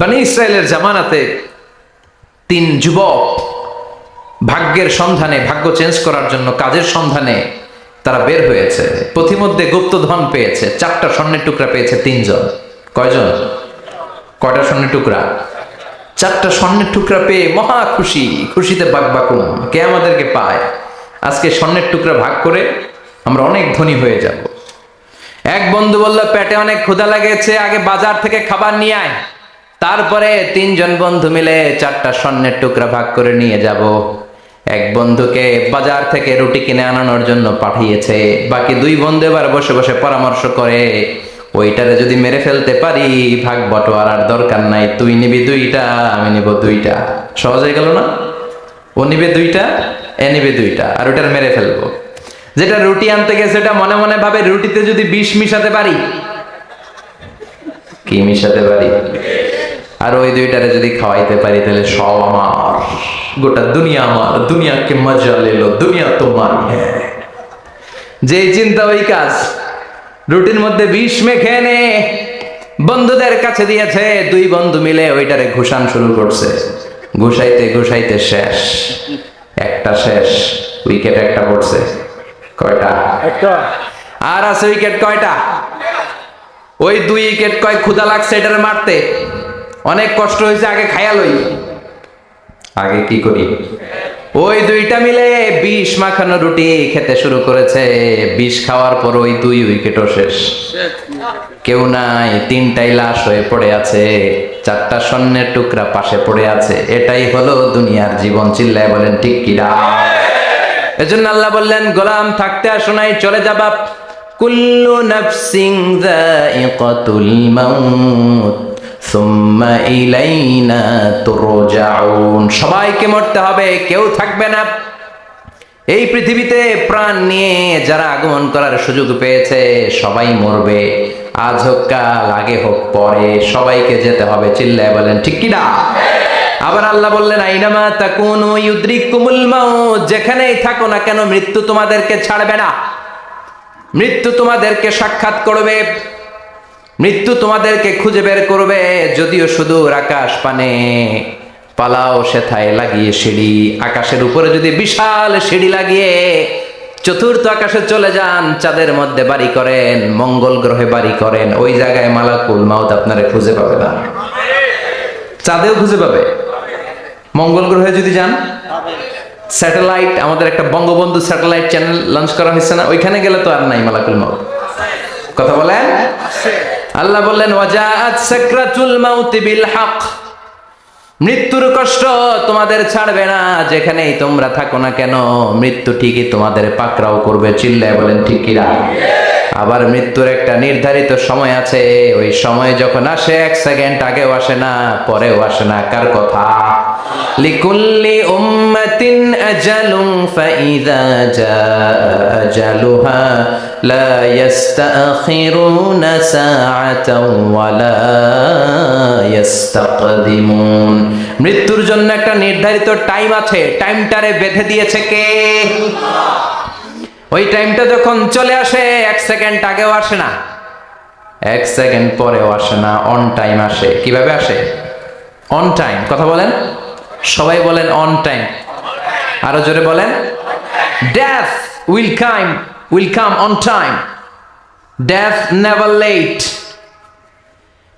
বনি ইসরায়েলের জামানাতে তিন যুবক ভাগ্যের সন্ধানে, ভাগ্য চেঞ্জ করার জন্য কাজের সন্ধানে তারা বের হয়েছে। পথিমধ্যে গুপ্তধন পেয়েছে, 4টা স্বর্ণের টুকরা পেয়েছে তিনজন। কয়জন? কয়টা স্বর্ণের টুকরা? 4টা স্বর্ণের টুকরা পেয়ে মহা খুশি, খুশিতে বাকবাকুম। কে আমাদেরকে পায়? আজকে স্বর্ণের টুকরা ভাগ করে আমরা অনেক ধনী হয়ে যাব। এক বন্ধু বলল, পেটে অনেক ক্ষুধা লেগেছে, আগে বাজার থেকে খাবার নিয়ে আয়, তারপরে 3জন বন্ধু মিলে 4টা স্বর্ণের টুকরা ভাগ করে নিয়ে যাব। এক বন্ধুকে বাজার থেকে রুটি কিনে আনানোর জন্য পাঠিয়েছে। বাকি 2 বন্ধু এবার বসে বসে পরামর্শ করে, ওইটারে যদি মেরে ফেলতে পারি ভাগ বটোয়ারার দরকার নাই, তুই নিবি 2টা, আমি নিব 2টা। সহজ হয়ে গেল না? ও নিবে 2টা, এ নিবে 2টা, আর ওইটার মেরে ফেলবো। যেটা রুটি আনতে গেছে ওটা মনে মনে ভাবে, রুটিতে যদি বিষ মিশাতে পারি। কি মিশাতে পারি? আর ওই 2টারে যদি খাওয়াইতে পারি তাহলে সব আমার, গোটা দুনিয়া আমার, দুনিয়াকে মজা লেলো, দুনিয়া তোমার। হ্যাঁ, যে চিন্তা ওই কাজ। রুটির মধ্যে বিষ মেখে এনে বন্ধুদের কাছে দিয়েছে। 2 বন্ধু মিলে ওইটারে ঘুষান শুরু করছে। ঘুষাইতে ঘুষাইতে শেষ, একটা শেষ, উইকেট একটা পড়ছে। কয়টা? একটা। আর আছে উইকেট কয়টা? ওই 2 উইকেট। কয় ক্ষুধা লাগছে এটারে মারতে, অনেক কষ্ট হয়েছে, আগে খাইয়া লই। আগে কি করি? ওই 2টা মিলে বিষ মাখানো রুটি খেতে শুরু করেছে। বিষ খাওয়ার পর ওই 2 উইকেটও শেষ। কেউ নাই, 3টাই লাশ হয়ে পড়ে আছে, 4টা স্বর্ণের টুকরা পাশে পড়ে আছে। এটাই হলো দুনিয়ার জীবন। চিল্লায় বলেন ঠিক কিনা? এজন্য আল্লাহ বললেন, গোলাম থাকতে আসো নাই, চলে যাবা। কুল্লু নাফসিন যায়িকাতুল মাউত সুম্মা ইলাইনা তুরজাউন। সবাইকে মরতে হবে, কেউ থাকবে না। এই পৃথিবীতে প্রাণ নিয়ে যারা আগমন করার সুযোগ পেয়েছে সবাই মরবে। আজ হোক কাল, আগে হোক পরে, সবাইকে যেতে হবে। চিল্লায় বলেন ঠিক কি না? আবার আল্লাহ বললেন, আইনামা তাকুনু ইউদরিকুমুল মাউত। যেখানেই থাকো না কেন মৃত্যু তোমাদেরকে ছাড়বে না। মৃত্যু তোমাদেরকে সাক্ষাৎ করবে, মৃত্যু তোমাদেরকে খুঁজে বের করবে। যদিও সুদূর আকাশ পানে পালাও সেথায় লাগিয়ে সিঁড়ি। আকাশের উপরে যদি বিশাল সিঁড়ি লাগিয়ে 4র্থ আকাশে চলে যান, চাঁদের মধ্যে বাড়ি করেন, মঙ্গল গ্রহে বাড়ি করেন, ওই জায়গায় মালাকুল মাউত আপনারা খুঁজে পাবে না। চাঁদেও খুঁজে পাবে, মঙ্গল গ্রহে যদি যান, স্যাটেলাইট, আমাদের একটা বঙ্গবন্ধু স্যাটেলাইট চ্যানেল লঞ্চ করা হয়েছে না, ওইখানে গেলে তো আর নাই মালাকুল মাউত। কথা বলেন। আল্লাহ বললেন, ওয়াজাআত সাকরাতুল মাউতি বিল হক। মৃত্যুর কষ্ট তোমাদের ছাড়বে না, যেখানেই তোমরা থাকো না কেন মৃত্যু ঠিকই তোমাদের পাকড়াও করবে। চিল্লায় বলেন ঠিক কি না? আবার মৃত্যুর একটা নির্ধারিত সময় আছে। ওই সময় যখন আসে 1 সেকেন্ড আগেও আসে না, পরেও আসে না। কার কথা? লিকুল্লি উম্মাতিন আজালুন ফাইযা জাআ আজালুহা লা ইস্তাখিরুনা সাআতাও ওয়া লা ইস্তাকদিমুন। মৃত্যুর জন্য একটা নির্ধারিত টাইম আছে। টাইমটারে বেঁধে দিয়েছে কে? ওই টাইমটা যখন চলে আসে 1 সেকেন্ড আগেও আসে না, 1 সেকেন্ড পরেও আসে না, অন টাইম আসে। কিভাবে আসে? On time. কথা বলেন, সবাই বলেন অন টাইম। আরো জোরে বলেন, death will come on time, death never late.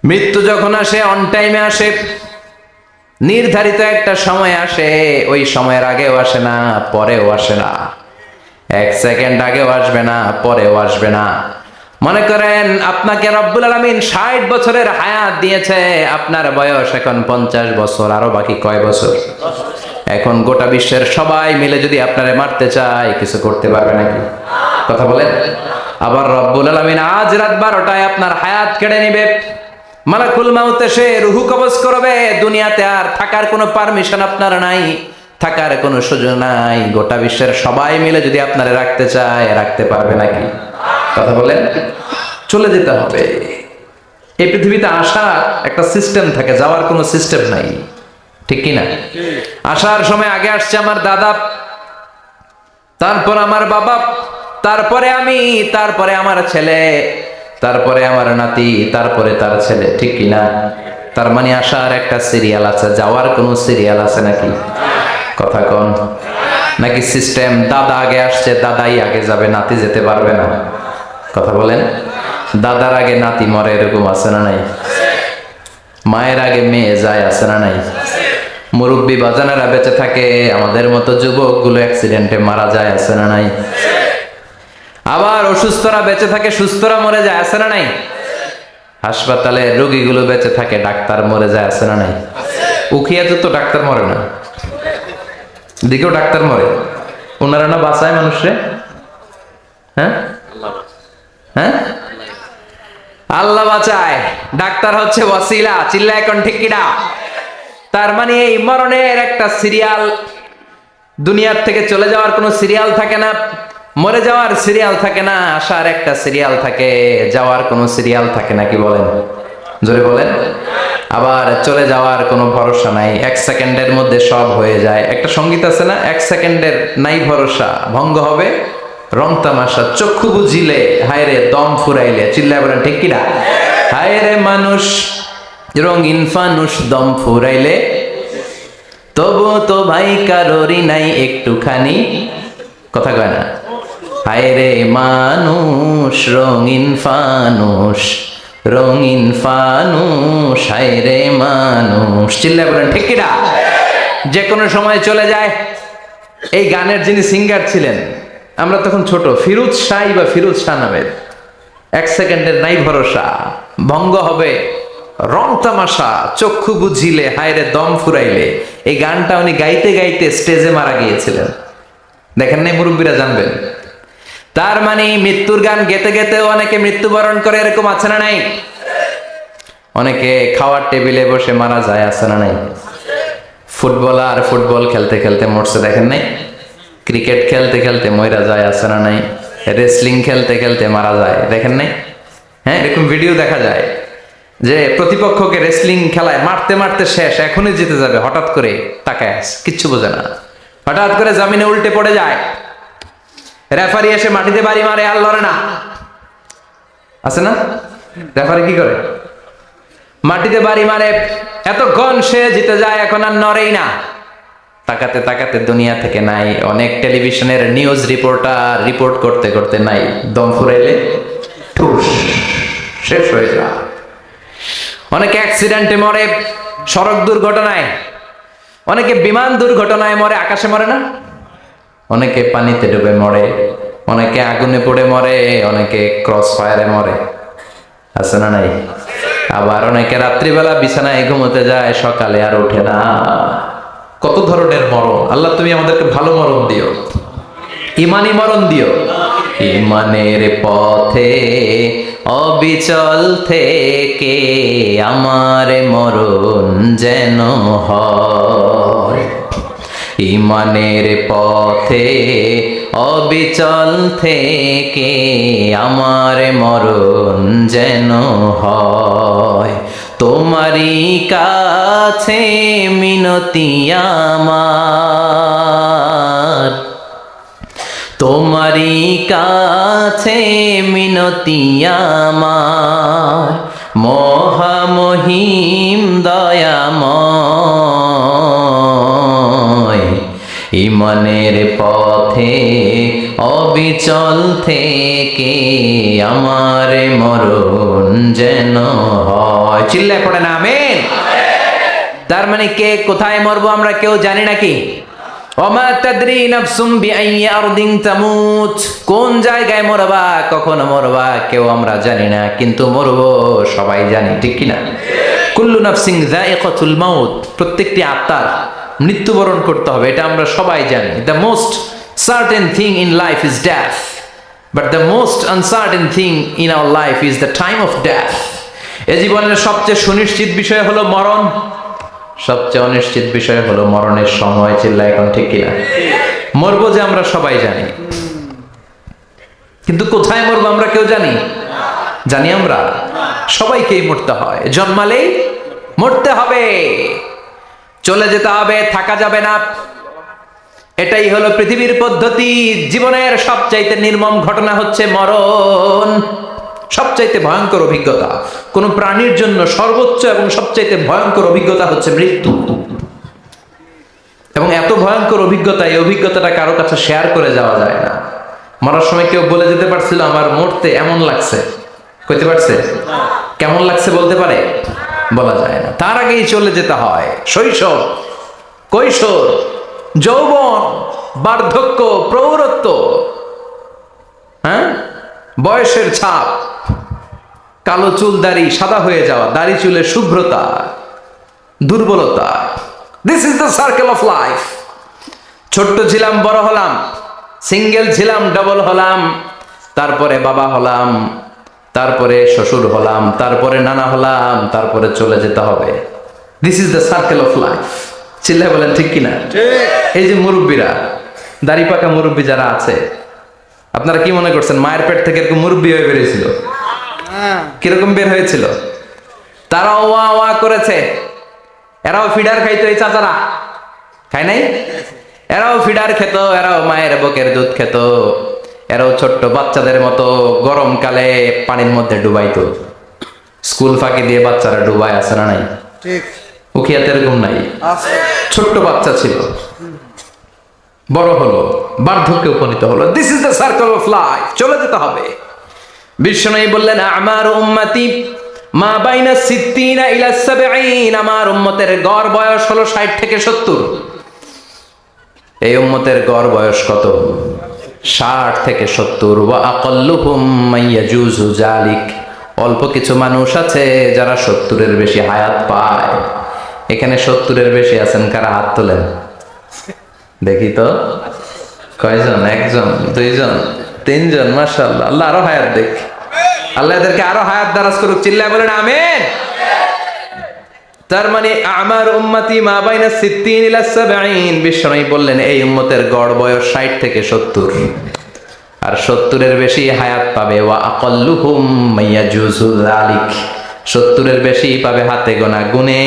মৃত্যু যখন আসে অন টাইমে আসে, নির্ধারিত একটা সময় আসে। ওই সময়ের আগেও আসে না, পরেও আসে না। 1 সেকেন্ড আগেও আসবে না, পরেও আসবে না। মনে করেন আপনাকে রব্বুল আলামিন 60 বছরের হায়াত দিয়েছে, আপনার বয়স এখন 50 বছর, আরো বাকি কয় বছর? এখন গোটা বিশ্বের সবাই মিলে যদি আপনারে মারতে চায়, কিছু করতে পারবে নাকি? কথা বলেন। আবার রব্বুল আলামিন আজ রাত 12টায় আপনার হায়াত কেড়ে নিবে। মালাকুল মাউত এসে রুহু কবজ করবে। দুনিয়াতে আর থাকার কোনো পারমিশন আপনার নাই, থাকার কোনো সুযোগ নাই। গোটা বিশ্বের সবাই মিলে যদি আপনারে রাখতে চায়, রাখতে পারবে নাকি? কথা বলেন। চলে যেতে হবে। এই পৃথিবীতে আসার একটা সিস্টেম থাকে, যাওয়ার কোনো সিস্টেম নাই। ঠিক কি না? আসার সময় আগে আসছে আমার দাদা, তারপর আমার বাবা, তারপরে আমি, তারপরে আমার ছেলে, তারপরে আমার নাতি, তারপরে তার ছেলে। ঠিক কি না? তার মানে আসার একটা সিরিয়াল আছে, যাওয়ার কোনো সিরিয়াল আছে নাকি? কথা কন। নাকি সিস্টেম দাদা আগে আসছে, দাদাই আগে যাবে, নাতি যেতে পারবে না? কথা বলেন। দাদার আগে নাতি মরে, এরকম আছে না নাই? মায়ের আগে মেয়ে যায়, আছে না নাই? মুরব্বী বাজানেরা বেঁচে থাকে, আমাদের মতো যুবকগুলো অ্যাক্সিডেন্টে মারা যায়, আছে না নাই? আবার অসুস্থরা বেঁচে থাকে, সুস্থরা মরে যায়, আছে না নাই? হাসপাতালে রোগীগুলো বেঁচে থাকে, ডাক্তার মরে যায়, আছে না নাই? উখিয়াতে তো ডাক্তার মরে না, দিকেও ডাক্তার মরে। ওনারা না বাঁচায় মানুষরে? হ্যাঁ হ্যাঁ, আল্লাহ বাঁচায়, ডাক্তার হচ্ছে ওয়াসিলা। চিল্লা এখন ঠিক কিনা? তার মানে এই মরণের একটা সিরিয়াল, দুনিয়ার থেকে চলে যাওয়ার কোনো সিরিয়াল থাকে না, মরে যাওয়ার সিরিয়াল থাকে না, আসার একটা সিরিয়াল থাকে, যাওয়ার কোনো সিরিয়াল থাকে না। কি বলেন? জোরে বলেন। আবার চলে যাওয়ার কোনো ভরসা নাই, 1 সেকেন্ডের মধ্যে সব হয়ে যায়। একটা সঙ্গীত আছে না, 1 সেকেন্ডের নাই ভরসা, ভঙ্গ হবে রং তামাশা, চক্ষু বুঝিলে হায়রে দম ফুরাইলে। চিল্লায় বলেন ঠিক কিনা? হায়রে মানুষ রঙিন ফানুষ, দম ফুরাইলে তবু তো ভাই কারোরই নাই একটুখানি। কথা কয় না? হায়রে মানুষ রঙিন ফানুষ, রঙিন ফানুষ, হায়রে মানুষ। চিল্লায় বলেন ঠিক কিনা? যে কোনো সময় চলে যায়। এই গানের যিনি সিঙ্গার ছিলেন, আমরা তখন ছোট, ফিরোজ শাহ বা ফিরোজ শাহ নামের, 1 সেকেন্ডের নাই ভরসা, ভঙ্গ হবে রং তামাশা, চক্ষু বুঝিলে হায়রে দম ফুরাইলে। এই গানটা উনি গাইতে গাইতে স্টেজে মারা গিয়েছিলেন। দেখেন নাই? মুরব্বীরা জানবেন। তার মানে মৃত্যুর গান গেতে গেতে অনেকে মৃত্যুবরণ করে, এরকম আছে না নাই? অনেকে খাওয়ার টেবিলে বসে মারা যায়, আছে না নাই? ফুটবলার ফুটবল খেলতে খেলতে মরছে, দেখেন নাই? ক্রিকেট খেলতে খেলতে মরা যায়, আছে না নাই? রেসলিং খেলতে খেলতে মারা যায়, দেখেন নাই? হ্যাঁ, এরকম ভিডিও দেখা যায় যে প্রতিপক্ষকে রেসলিং খেলায় মারতে মারতে শেষ, এখনই জিতে যাবে, হঠাৎ করে তাকায় কিচ্ছু বোঝে না, হঠাৎ করে জামিনে উল্টে পড়ে যায়, রেফারি এসে মাটিতে বাড়ি মারে, আর লড়ে না, আছে না? রেফারি কি করে? মাটিতে বাড়ি মারে, এতক্ষণ সে জিতে যায়, এখন আর নড়েই না। তাকাতে তাকাতে দুনিয়া থেকে নাই। অনেক টেলিভিশনের নিউজ রিপোর্টার রিপোর্ট করতে করতে নাই, দম ফুরাইলে ঠুস শেষ হয়ে যায়। অনেকে অ্যাক্সিডেন্টে মরে, সড়ক দুর্ঘটনায়, অনেকে বিমান দুর্ঘটনায় মরে, আকাশে মরে না? অনেকে পানিতে ডুবে মরে, অনেকে আগুনে পড়ে মরে, অনেকে ক্রস ফায়ারে মরে, আছে না নাই? আবার অনেকে রাত্রিবেলা বিছানায় ঘুমোতে যায়, সকালে আর ওঠে না। কত ধরনের মরণ! আল্লাহ তুমি আমাদেরকে ভালো মরণ দিও, ইমানি মরণ দিও। ইমানের পথে অবিচল থেকে আমার মরণ যেন হয়, ইমানের পথে অবিচল থেকে আমার মরণ যেন হয়। তোমারই কাছে মিনতি আমার, তোমারই কাছে মিনতি আমার, মহামহিম দয়াময়। ইমানের পথে অবিচল থেকে আমার মরণ যেন হয়। চিল্লায় পড়ে না আমিন? তার মানে কে কোথায় মরবো আমরা কেউ জানি নাকি? ওমা তাদরি নাফসুম বিআইয়ি আরদিন তামুত, কোন জায়গায় মরবা, কখন মরবা কেউ আমরা জানি না, কিন্তু মরবো সবাই জানি, ঠিক কিনা? কুল্লু নাফসিন যায়িকাতুল মাউত, প্রত্যেকটি আত্মার মৃত্যুবরণ করতে হবে, এটা আমরা সবাই জানি। The most certain thing in life is death, but the most uncertain thing in our life is the time of death. এ জীবনের সবচেয়ে সুনিশ্চিত বিষয় হলো মরণ, সবচেয়ে অনিশ্চিত বিষয় হলো মরণের সময়। চিল্লা এখন ঠিক কিনা? মরবো যে আমরা সবাই জানি, কিন্তু কোথায় মরবো আমরা কেউ জানি? জানি আমরা? সবাইকেই মরতে হয়, জন্মালেই মরতে হবে, চলে যেতে হবে, থাকা যাবে না। এটাই হলো পৃথিবীর পদ্ধতি। জীবনের সবচাইতে নির্মম ঘটনা হচ্ছে মরণ। সবচাইতে ভয়ঙ্কর অভিজ্ঞতা। কোন প্রাণীর জন্য সর্বোচ্চ এবং সবচাইতে ভয়ঙ্কর অভিজ্ঞতা হচ্ছে মৃত্যু। এবং এত ভয়ঙ্কর অভিজ্ঞতা, এই অভিজ্ঞতাটা কারো কাছে শেয়ার করে যাওয়া যায় না। মরার সময় কেউ বলে যেতে পারছিল আমার মরতে এমন লাগছে, কইতে পারছে? কেমন লাগছে বলতে পারে? বলা যায় না। তার আগেই চলে যেতে হয় শৈশব, কৈশোর, যৌবন, বার্ধক্য, প্রৌঢ়ত্ব, হ্যাঁ, বয়সের ছাপ, কালো চুল দাড়ি সাদা হয়ে যাওয়া, দাড়ি চুলের শুভ্রতা, দুর্বলতা। This is the circle of life. ছোট্ট ছিলাম, বড় হলাম, সিঙ্গেল ছিলাম, ডাবল হলাম, তারপরে বাবা হলাম, তারপরে শ্বশুর হলাম, তারপরে নানা হলাম, তারপরে চলে যেতে হবে। This is the circle of life. চিল্লায় বলেন ঠিক কিনা? এই যে মুরব্বীরা, দাড়ি পাকা মুরব্বী যারা আছে, আপনারা কি মনে করছেন মায়ের পেট থেকে এরকম মুরব্বী হয়ে বেরিয়েছিল? কিরকম বের হয়েছিল? তারাও ওয়া ওয়া করেছে। এরাও ফিডার খাইতো, এই চাচারা খায় নাই? এরাও ফিডার খেত, এরাও মায়ের বুকের দুধ খেত, এরাও ছোট্ট বাচ্চাদের মতো গরমকালে পানির মধ্যে ডুবাইতো। স্কুল ফাঁকি দিয়ে বাচ্চারা ডুবাই, আছে না নাই? উখিয়াতে এরকম নাই? ছোট্ট বাচ্চা ছিল, বড় হলো, বার্ধক্যে উপনীত হলো। This is the circle of life. চলে যেতে হবে। বিশ্বনবী বললেন আমার উম্মতি মা বাইনা 60 ইলা 70। আমার উম্মতের গড় বয়স হলো 60 থেকে 70। এই উম্মতের গড় বয়স কত? 60 থেকে 70। ওয়া আকাল্লুহুম মাইয়াজুজু জালিক। অল্প কিছু মানুষ আছে যারা 70-এর বেশি হায়াত পায়। এখানে 70-এর বেশি আছেন কারা? হাত তোলেন দেখি তো। কয়জন? একজন, দুইজন, তিনজন। মাশাআল্লাহ, আল্লাহ আরো হায়াত দেখ। আল্লাহ এদেরকে আরো হায়াত দারাজ করুক। চিল্লায় বলেন আমিন। তার মানে আমার উম্মতি মা বাইনা 60 ইলা 70। বিশ্বনবী বললেন এই উম্মতের গড় বয়স 60 থেকে 70, আর 70-এর বেশি হায়াত পাবে। ওয়া আকাল্লুহুম মাইয়াজুজু যালিক। 70-এর বেশি পাবে হাতে গোনা, গুনে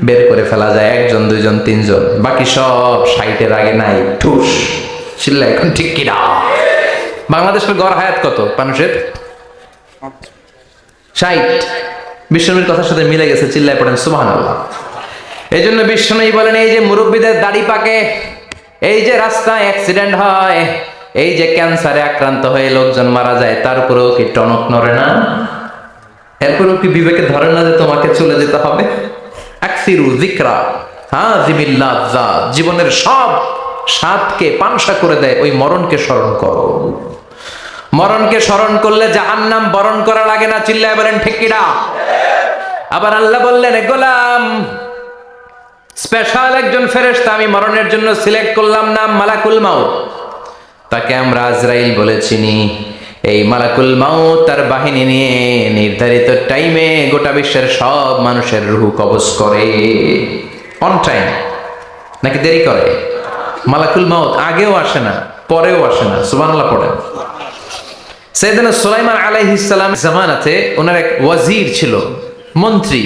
বের করে ফেলা যায় একজন, দুইজন, তিনজন। বাকি সব 60-এর আগে নাই। ঠুস। চিল্লা এখন ঠিক কিনা? বাংলাদেশের গড় হায়াত কত মানুষের? 60। বিশ্বনবীর কথার সাথে মিলে গেছে। চিল্লায় পড়েন সুবহানাল্লাহ। এই জন্য বিশ্বনবী বলেন এই যে মুরব্বীদের দাড়ি পাকে, এই যে রাস্তায় অ্যাক্সিডেন্ট হয়, এই যে ক্যান্সারে আক্রান্ত হয়ে লোকজন মারা যায়, তারপরেও কি টনক নড়ে না? এরপরেও কি বিবেকে ধরে না যে তোমাকে চলে যেতে হবে? আকসিরু যিকরা হাযিমিল লাযযাত। জীবনের সব স্বাদকে পানসা করে দেয় ওই মরণকে স্মরণ করো। মরণকে স্মরণ করলে জাহান্নাম বরণ করা লাগে না। চিল্লায় বলেন ঠিক কিনা? আবার আল্লাহ বললেন গোলাম, স্পেশাল একজন ফেরেশতা আমি মরণের জন্য সিলেক্ট করলাম, নাম মালাকুল মাউত। তাকে আমরা আজরাইল বলে চিনি। এই মালাকুল মাউত তার বাহিনী নিয়ে নির্ধারিত টাইমে গোটা বিশ্বের সব মানুষের রূহ কবজ করে। অন টাইম নাকি দেরি করে? মালাকুল মাউত আগেও আসে না, পরেও আসে না। সুবহানাল্লাহ পড়েন। সাইয়েদনা সুলাইমান আলাইহিস সালাম জামানাতে ওনার এক ওয়াজির ছিল, মন্ত্রী।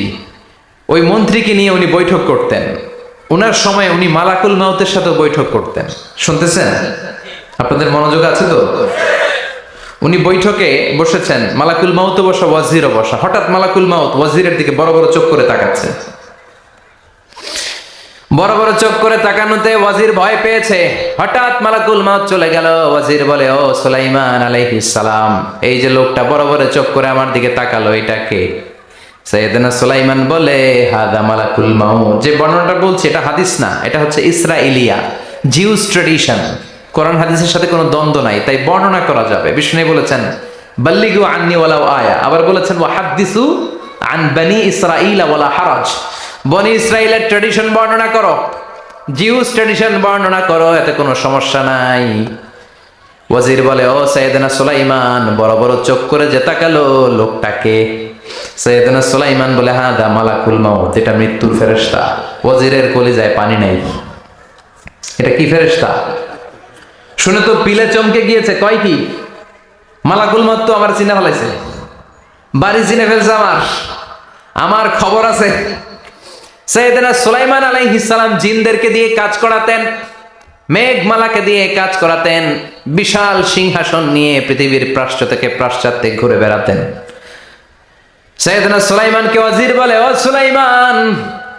ওই মন্ত্রীকে নিয়ে উনি বৈঠক করতেন। ওনার সময় উনি মালাকুল মাউতের সাথে বৈঠক করতেন। শুনতেছেন? আপনাদের মনোযোগ আছে তো? উনি বৈঠকে বসেছেন, মালাকুল মাউতও বসা, ওয়াজিরও বসা। হঠাৎ মালাকুল মাউত ওয়াজিরের দিকে বড় বড় চোখ করে তাকাচ্ছে। বড় বড় চোখ করে তাকানোতে ওয়াজির ভয় পেয়েছে। হঠাৎ মালাকুল মাউত চলে গেল। ওয়াজির বলে ও সুলাইমান আলাইহিস সালাম, এই যে লোকটা বড় বড় চোখ করে আমার দিকে তাকালো, এটা কে? সাইয়েদনা সুলাইমান বলে হাদা মালাকুল মাউত। যে বর্ণনাটা বলছি এটা হাদিস না, এটা হচ্ছে ইসরাইলিয়া, জিউস ট্র্যাডিশন। কোরআন হাদিসের সাথে কোনো দ্বন্দ্ব নাই, তাই বর্ণনা করা যাবে। বিষ্ণু বলেছেন বাল্লিগু আন্নি ওয়ালাউ আয়া। আবার বলেছেন ওয়া হাদিসু আন বনি ইসরাঈল ওয়ালা হারাজ। বনি ইসরাইলের ট্র্যাডিশন বর্ণনা করো, জিউস ট্র্যাডিশন বর্ণনা করো, এতে কোনো সমস্যা নাই। ওয়াজির বলে ও সাইয়েদনা সুলাইমান, বড় বড় চোখ করে যে তাকালো লোকটাকে? সাইয়েদনা সুলাইমান বলে হাদা মালাকুল মাউত, এটা মৃত্যুর ফেরেশতা। ওয়াজিরের কলিজায় পানি নাই। এটা কি ফেরেশতা? শুনে তো পিলে চমকে গিয়েছে। কয় কি? মালাকুল মাউত তো আমার চিনে ফেলাইছে, বাড়ি চিনে ফেলছে, আমার খবর আছে। সাইয়েদনা সুলাইমান আলাইহিস সালাম জিনদেরকে দিয়ে কাজ করাতেন। মেঘমালাকে দিয়ে কাজ করাতেন, বিশাল সিংহাসন নিয়ে পৃথিবীর প্রাচ্য থেকে পাশ্চাত্যে ঘুরে বেড়াতেন। সাইয়েদনা সুলাইমানকে ওয়াজির বলে, ও সুলাইমান,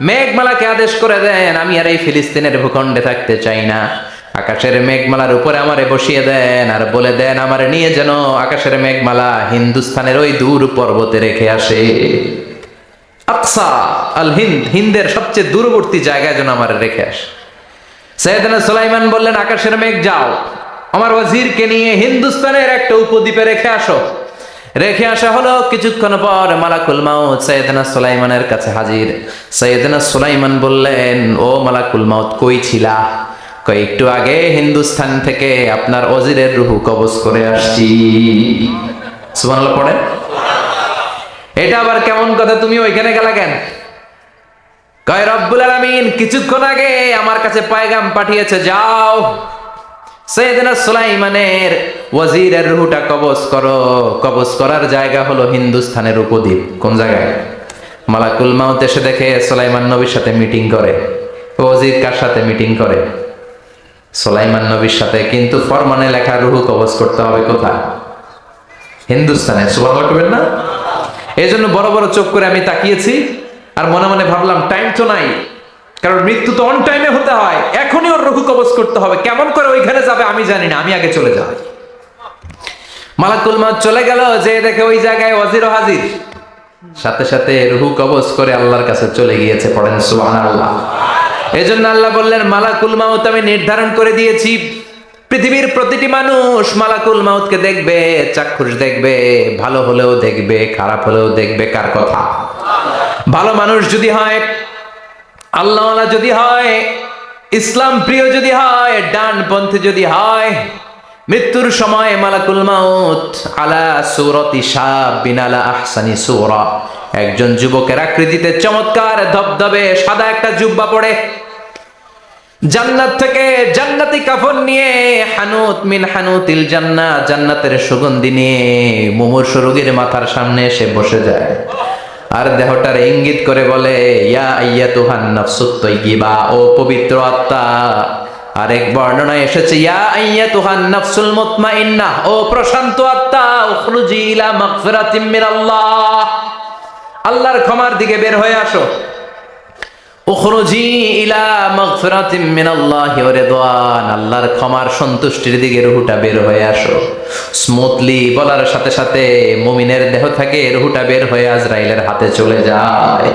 মেঘমালাকে আদেশ করে দেন, আমি আর এই ফিলিস্তিনের ভূখণ্ডে থাকতে চাই না। আকাশের মেঘমালার উপরে আমারে বসিয়ে দেন, আর বলে দেন আমারে নিয়ে যেন আকাশের মেঘমালা হিন্দুস্তানের ওই দূর পর্বতে রেখে আসে। আকসা আল হিন্দ, হিন্দের সবচেয়ে দূরবর্তী জায়গায় যেন আমারে রেখে আসে। সাইয়েদনা সুলাইমান বললেন, আকাশের মেঘ যাও, আমার ওয়াজিরকে নিয়ে হিন্দুস্তানের একটা উপদ্বীপে রেখে আসো। রেখে আসা হলো। কিছুক্ষণ পর মালাকুল মাউত সাইয়েদনা সুলাইমানের কাছে হাজির। সাইয়েদনা সুলাইমান বললেন, ও মালাকুল মাউত, কই ছিলা? কই, একটু আগে হিন্দুস্তান থেকে আপনার ওয়াজিরের রূহ কবজ করে আসছি। সুবহানাল্লাহ পড়েন। এটা আবার কেমন কথা, তুমি ওইখানে গেলা কেন? কয়, রব্বুল আলামিন কিছুক্ষণ আগে আমার কাছে পয়গাম পাঠিয়েছে, যাও সাইয়েদনা সুলাইমানের ওয়াজিরের রূহটা কবজ করো। কবজ করার জায়গা হলো হিন্দুস্তানের উপদ্বীপ। কোন জায়গায়? মালাকুল মাউত এসে দেখে সুলাইমান নবীর সাথে মিটিং করে। ওয়াজির কার সাথে মিটিং করে? সুলাইমান নবীর সাথে। কিন্তু ফরমানে লেখা রূহ কবজ করতে হবে কোথায়? হিন্দুস্তানে। সুবহানাল্লাহ বলবেন না? এই জন্য বড় বড় চোখ করে আমি তাকিয়েছি, আর মনে মনে ভাবলাম টাইম তো নাই, কারণ মৃত্যু তো অন টাইমে হতে হয়, এখনই ওর রূহ কবজ করতে হবে। কেমন করে ওইখানে যাবে আমি জানি না, আমি আগে চলে যাই। মালাকুল মাউত চলে গেল, যে দেখে ওই জায়গায় ওয়াজিরও হাজির। সাথে সাথে রূহ কবজ করে আল্লাহর কাছে চলে গিয়েছে। পড়েন সুবহানাল্লাহ। এই জন্য আল্লাহ বললেন, মালাকুল মাউত আমি নির্ধারণ করে দিয়েছি, পৃথিবীর প্রতিটি মানুষ মালাকুল মাউতকে দেখবে, চাক্ষুষ দেখবে, ভালো হলেও দেখবে, খারাপ হলেও দেখবে। কার কথা? ভালো মানুষ যদি হয়, আল্লাহওয়ালা যদি হয়, ইসলাম প্রিয় যদি হয়, ডানপন্থী যদি হয়, মৃত্যুর সময় মালাকুল মাউত আলা সূরাতি শাবিন আলা আহসানি সূরা, একজন যুবকের আকৃতিতে চমৎকার ধবধবে সাদা একটা জুব্বা পরে, জান্নাত থেকে জান্নাতি কাফন নিয়ে, হানুত মিন হানুতিল জান্নাত, জান্নাতের সুগন্ধি নিয়ে মুমূর্ষু রোগীর মাথার সামনে এসে বসে যায়, আর দেহটার ইঙ্গিত করে বলে, ইয়া আইয়াতুহান নাফসুত তাইয়্যিবা, ও পবিত্র আত্মা। আরেক বর্ণনায় এসেছে, ইয়া আইয়াতুহান নাফসুল মুতমাইন্নাহ, ও প্রশান্ত আত্মা, উখরুজি ইলা মাগফিরাতিম মিনাল্লাহ, আল্লাহর ক্ষমার দিকে বের হয়ে আসো। উখরুজি ইলা মাগফিরাতিম মিনাল্লাহি ওয়া রিদওয়ান, আল্লাহর ক্ষমার সন্তুষ্টির দিকে রূহটা বের হয়ে আসো। স্মুথলি বলার সাথে সাথে মুমিনের দেহ থেকে রূহটা বের হয়ে আজরাইলের হাতে চলে যায়।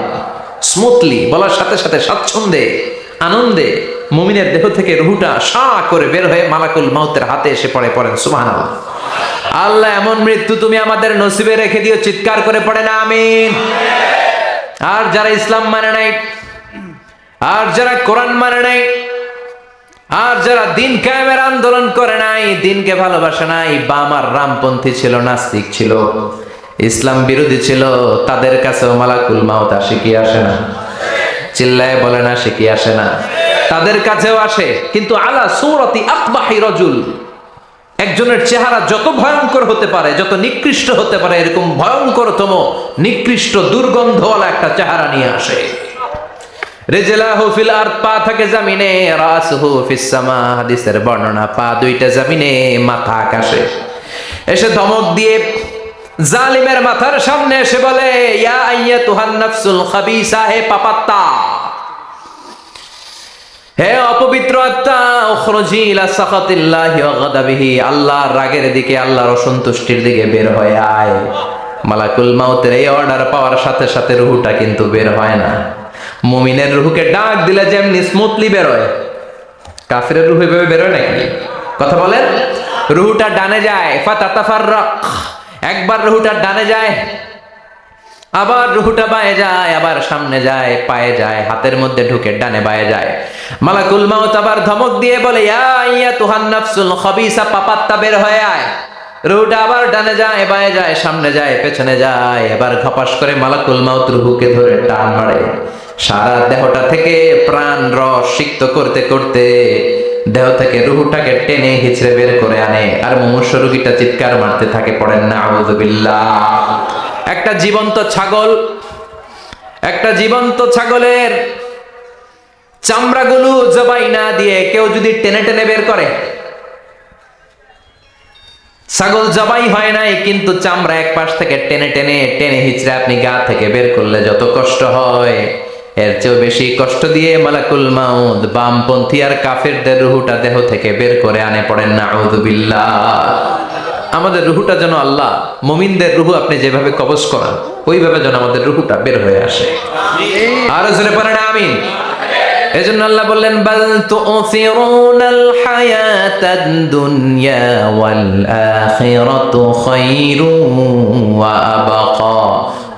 স্মুথলি বলার সাথে সাথে স্বাচ্ছন্দ্যে, আনন্দে মুমিনের দেহ থেকে রূহটা সা করে বের হয়ে মালাকুল মাউতের হাতে এসে পড়ে। পড়েন সুবহানাল্লাহ। আল্লাহ এমন মৃত্যু তুমি আমাদের নসিবে রেখে দিও, চিৎকার করে পড়েন আমিন। আর যারা ইসলাম মানে নাই, আর যারা কোরআন মানে নাই, আর যারা দিন কায়েমের আন্দোলন করে নাই, দিনকে ভালোবাসে নাই, বাম আর রামপন্থী ছিল, নাস্তিক ছিল, ইসলাম বিরোধী ছিল, তাদের কাছেও মালাকুল মাউত আসে কি আসে না? চিল্লায় বলে না, সে কি আসে না? তাদের কাছেও আসে, কিন্তু আলা সূরাতি আকবাহি রাজুল, একজনের চেহারা যত ভয়ঙ্কর হতে পারে, যত নিকৃষ্ট হতে পারে, এরকম ভয়ঙ্করতম নিকৃষ্ট দুর্গন্ধওয়ালা একটা চেহারা নিয়ে আসে। রিজলাহু ফিল আরদ, পা থাকে জমিনে, রাসুহু ফিস সামা, হাদিসের বর্ণনা, পা দুইটা জমিনে, মাথা আকাশে। এসে ধমক দিয়ে জালিমের মাথার সামনে এসে বলে, ইয়া আইয়াতুহান নাফসুল খাবিসা, হে পাপাত্তা, হে অপবিত্র আত্মা, উখরুজি ইলা সাখাতিল্লাহি ওয়া গাদাবিহি, আল্লাহর রাগের দিকে, আল্লাহর অসন্তুষ্টির দিকে বের হয়ে আয়। মালাকুল মাউতের এই অর্ডার পাওয়ার সাথে সাথে রূহটা কিন্তু বের হয় না। মুমিনের রূহকে ডাক দিলে যেমনি স্মুথলি বের হয়, কাফিরের রূহ এভাবে বের হয় নাকি? কথা বলেন। রূহটা ডানে যায়, ফাতাতাফাররাক, একবার রূহটা ডানে যায়, আবার রূহটা বায়ে যায়, আবার সামনে যায়, পায়ে যায়, হাতের মধ্যে ঢুকে ডানে বায়ে যায়। মালাকুল মাউত আবার ধমক দিয়ে বলে, ইয়া আইয়াতুহান নাফসুল খাবিসা, পাপাত্তা, বের হয়ে আয়। রূহটা আবার ডানে যায়, বায়ে যায়, সামনে যায়, পেছনে যায়। এবার ঘপাস করে মালাকুল মাউত রূহকে ধরে টান মারে। সারা দেহটা থেকে প্রাণ রস সিক্ত করতে করতে দেহ থেকে রূহটাকে টেনে হিচড়ে বের করে আনে, আর মুমূর্ষু রোগীটা চিৎকার মারতে থাকে। পড়েন না আউযু বিল্লাহ। একটা জীবন্ত ছাগল, একটা জীবন্ত ছাগলের চামড়াগুলো জবাই না দিয়ে কেউ যদি টেনে টেনে বের করে, ছাগল জবাই হয় নাই কিন্তু চামড়া এক পাশ থেকে টেনে টেনে টেনে হিচড়ে আপনি গা থেকে বের করলে যত কষ্ট হয়, এর চেয়েও বেশি কষ্ট দিয়ে মালাকুল মাউত বামপন্থী আর কাফেরদের রুহুটা দেহ থেকে বের করে আনে। পড়েন নাউযুবিল্লাহ। আমাদের রুহুটা যেন আল্লাহ, মুমিনদের রুহু আপনি যেভাবে কবজ করান ওইভাবে যেন আমাদের রুহুটা বের হয়ে আসে। আর জোরে পড়েন আমিন। এজন্য আল্লাহ বললেন, বাল তুসিরুনাল হায়াতাদ দুনিয়া ওয়াল আখিরাতু খায়রুন ওয়া আবকা।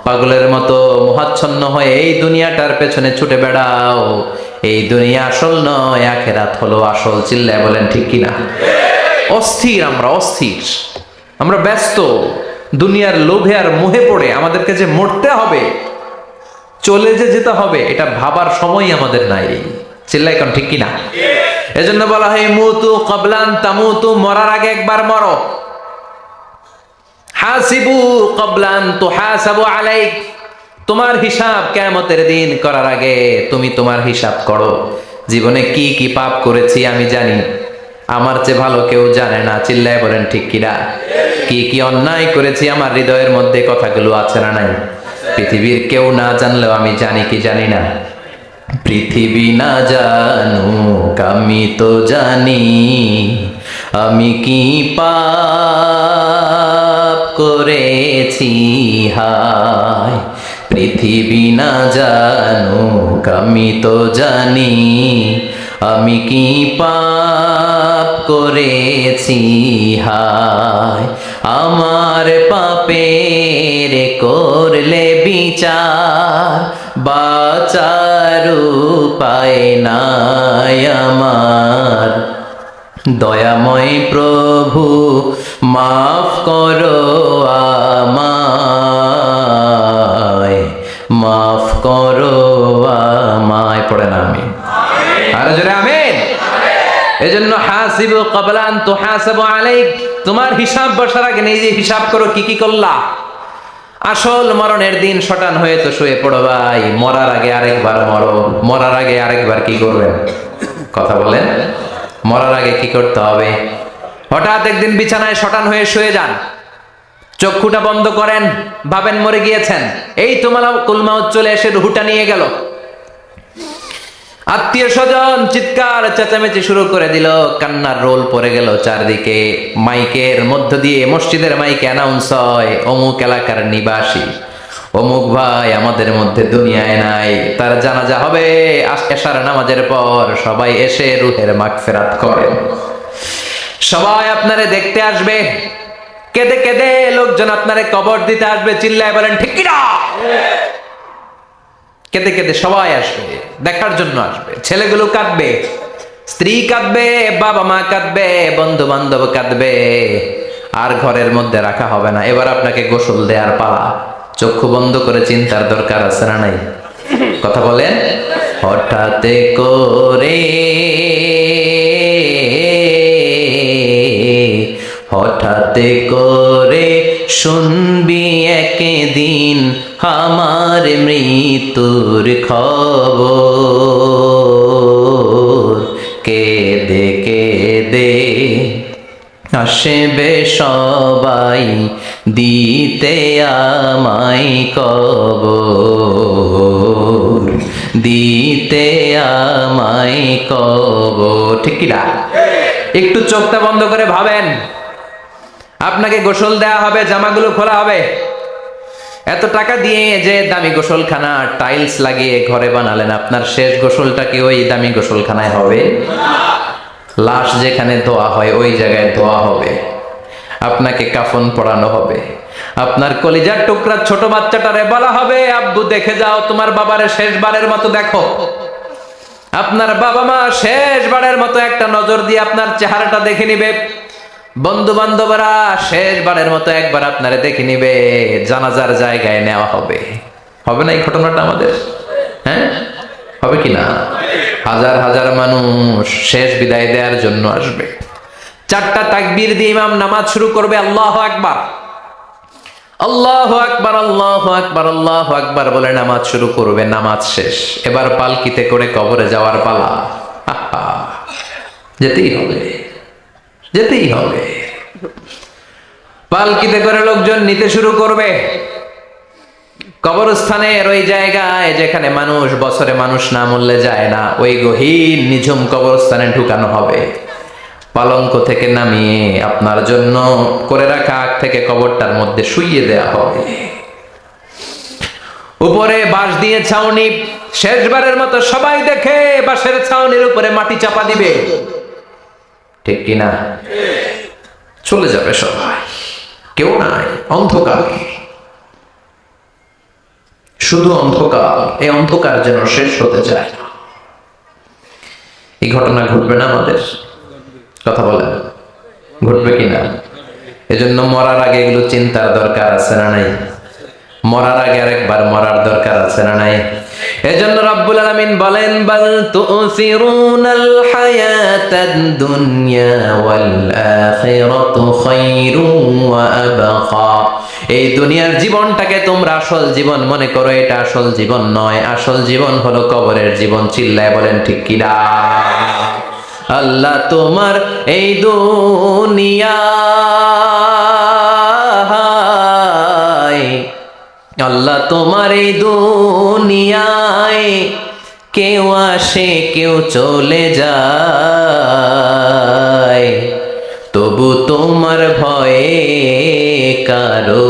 পাগলের মতো মোহাচ্ছন্ন হয়ে এই দুনিয়াটার পেছনে ছুটে বেড়াও। এই দুনিয়া আসল নয়, আখিরাত হলো আসল। চিল্লায় বলেন ঠিক কিনা? অস্থির, আমরা অস্থির, আমরা ব্যস্ত দুনিয়ার লোভে আর মোহে পড়ে আমাদেরকে যে মরতে হবে, চলে যে যেতে হবে, এটা ভাবার সময় আমাদের নাই। চিল্লাই কোন ঠিক কিনা? এজন্য বলা হয় মুতু ক্বাবলান তামুতু, মরার আগে একবার মরো। হাসিবু ক্বাবলান তুহাসাবু আলাইক, তোমার হিসাব কিয়ামতের দিন করার আগে তুমি তোমার হিসাব করো। জীবনে কি কি পাপ করেছি আমি জানি, আমার চেয়ে ভালো কেউ জানে না। চিল্লায় বলেন ঠিক কিনা? কি কি অন্যায় করেছি আমার হৃদয়ের মধ্যে কথাগুলো আছে না নাই? পৃথিবীর কেউ না জানলেও আমি জানি কি জানি না? পৃথিবী না জানুক আমি তো জানি, আমি কি পাপ করেছি হায়। পৃথিবী না জানুক আমি তো জানি, আমি কি পাপ করেছি হায়। আমার পাপের করলে বিচার, বাঁচার উপায় নাই আমার। দয়াময় প্রভু মাফ করো আমায়, মাফ করো আমায়। পড়ে না আমি আর জোরে আমিন। এজন্য হাসিবু ক্বাবলা আন তুহাসাবু আলাইক, তোমার হিসাব বসার আগে নিজে হিসাব করো কি কি করলা। আসল মরণের দিন শটান হয়ে তো শুয়ে পড়ো ভাই, মরার আগে আরেকবার মরো। মরার আগে আরেকবার কি করবেন? কথা বলেন। মরার আগে কি করতে হবে? হঠাৎ একদিন বিছানায় শটান হয়ে শুয়ে যান, চক্ষুটা বন্ধ করেন, ভাবেন মরে গিয়েছেন। এই তো মালাকুল মাউত চলে এসে রুহুটা নিয়ে গেল। আত্মীয় স্বজন চিৎকার চেঁচামেচি শুরু করে দিল, কান্নার রোল পড়ে গেল চারদিকে। মাইকের মধ্য দিয়ে, মসজিদের মাইকে অ্যানাউন্স হয়, অমুক এলাকার নিবাসী অমুক ভাই আমাদের মধ্যে দুনিয়ায় নাই, তার জানাজা হবে এশার নামাজের পর। সবাই এসে রুহের মাগফিরাত করেন। সবাই আপনারে দেখতে আসবে, কেঁদে কেঁদে লোকজন আপনারে কবর দিতে আসবে। চিল্লায় বলেন ঠিক কিনা? কেঁদে কেঁদে সবাই আসবে, দেখার জন্য আসবে। ছেলেগুলো কাঁদবে, স্ত্রী কাঁদবে, বাবা মা কাঁদবে, বন্ধু বান্ধব কাঁদবে। আর ঘরের মধ্যে রাখা হবে না। এবার আপনাকে গোসল দেওয়ার পালা। চক্ষু বন্ধ করে চিন্তার দরকার আছে না নাই? কথা বলেন। হঠাৎ করে, হঠাৎ করে শুনবি একদিন আমার মৃত্যুর খবর। কেঁদে কেঁদে আসবে সবাই দিতে আমায় কবর, দিতে আমায় কবর। ঠিক কি না? একটু চোখটা বন্ধ করে ভাবেন, আপনাকে গোসল দেয়া হবে, জামাগুলো খোলা হবে। এত টাকা দিয়ে যে দামি গোসলখানা টাইলস লাগিয়ে ঘরে বানালেন, আপনার শেষ গোসলটা কি ওই দামি গোসলখানায় হবে? লাশ যেখানে ধোয়া হয় ওই জায়গায় ধোয়া হবে। আপনাকে কাফন পরানো হবে। আপনার কলিজার টুকরা ছোট বাচ্চাটারে বলা হবে, আব্বু দেখে যাও তোমার বাবারে শেষবারের মতো দেখো। আপনার বাবা মা শেষবারের মতো একটা নজর দিয়ে আপনার চেহারাটা দেখে নিবে। বন্ধু বান্ধবরা শেষবারের মতো একবার আপনারে দেখে নিবে। জানাজার জায়গায় নেওয়া হবে। হবে না এই ঘটনাটা আমাদের? হ্যাঁ, হবে কি না? হাজার হাজার মানুষ শেষ বিদায় দেওয়ার জন্য আসবে। 4টা তাকবীর দিয়ে ইমাম নামাজ শুরু করবে, আল্লাহু আকবার। আল্লাহু আকবার, আল্লাহু আকবার, আল্লাহু আকবার বলে নামাজ শুরু করবে, নামাজ শেষ, এবার পালকিতে করে কবরে যাওয়ার পালা। আহা, যেতেই হবে, যেতেই হবে। পালকিতে করে লোকজন নিতে শুরু করবে। কবরস্থানের ওই জায়গায় যেখানে মানুষ বছরে মানুষ না মরলে যায় না, ওই গহীন নিঝুম কবরস্থানে ঢুকানো হবে। পালঙ্ক থেকে নামিয়ে আপনার জন্য করে রাখা আগ থেকে কবরটার মধ্যে শুইয়ে দেয়া হবে। উপরে বাঁশ দিয়ে ছাউনি, শেষবারের মতো সবাই দেখে বাঁশের ছাউনির উপরে মাটি চাপা দিবে, ঠিক কিনা? চলে যাবে সবাই, কেউ নাই, অন্ধকার, শুধু অন্ধকার। এই অন্ধকার যেন শেষ হতে চায় না। এই ঘটনা ঘটবে না আমাদের? কথা বলেন, ঘটবে কিনা? এজন্য মরার আগে এগুলো চিন্তার দরকার আছে না নাই? মরার আগে আরেকবার মরার দরকার আছে না নাই? এজন্য রব্বুল আলামিন বলেন, বাল তুসিরুনাল হায়াতাদ দুনিয়া ওয়াল আখিরাতু খায়রুন ওয়া আবকা। এই দুনিয়ার জীবনটাকে তোমরা আসল জীবন মনে করো, এটা আসল জীবন নয়। আসল জীবন হলো কবরের জীবন। চিল্লায় বলেন ঠিক কিনা? আল্লাহ তোমার এই দুনিয়া, আল্লাহ তোমার এই দুনিয়ায় কেউ আসে কেউ চলে যায়, তবু তোমার ভয়ে কারো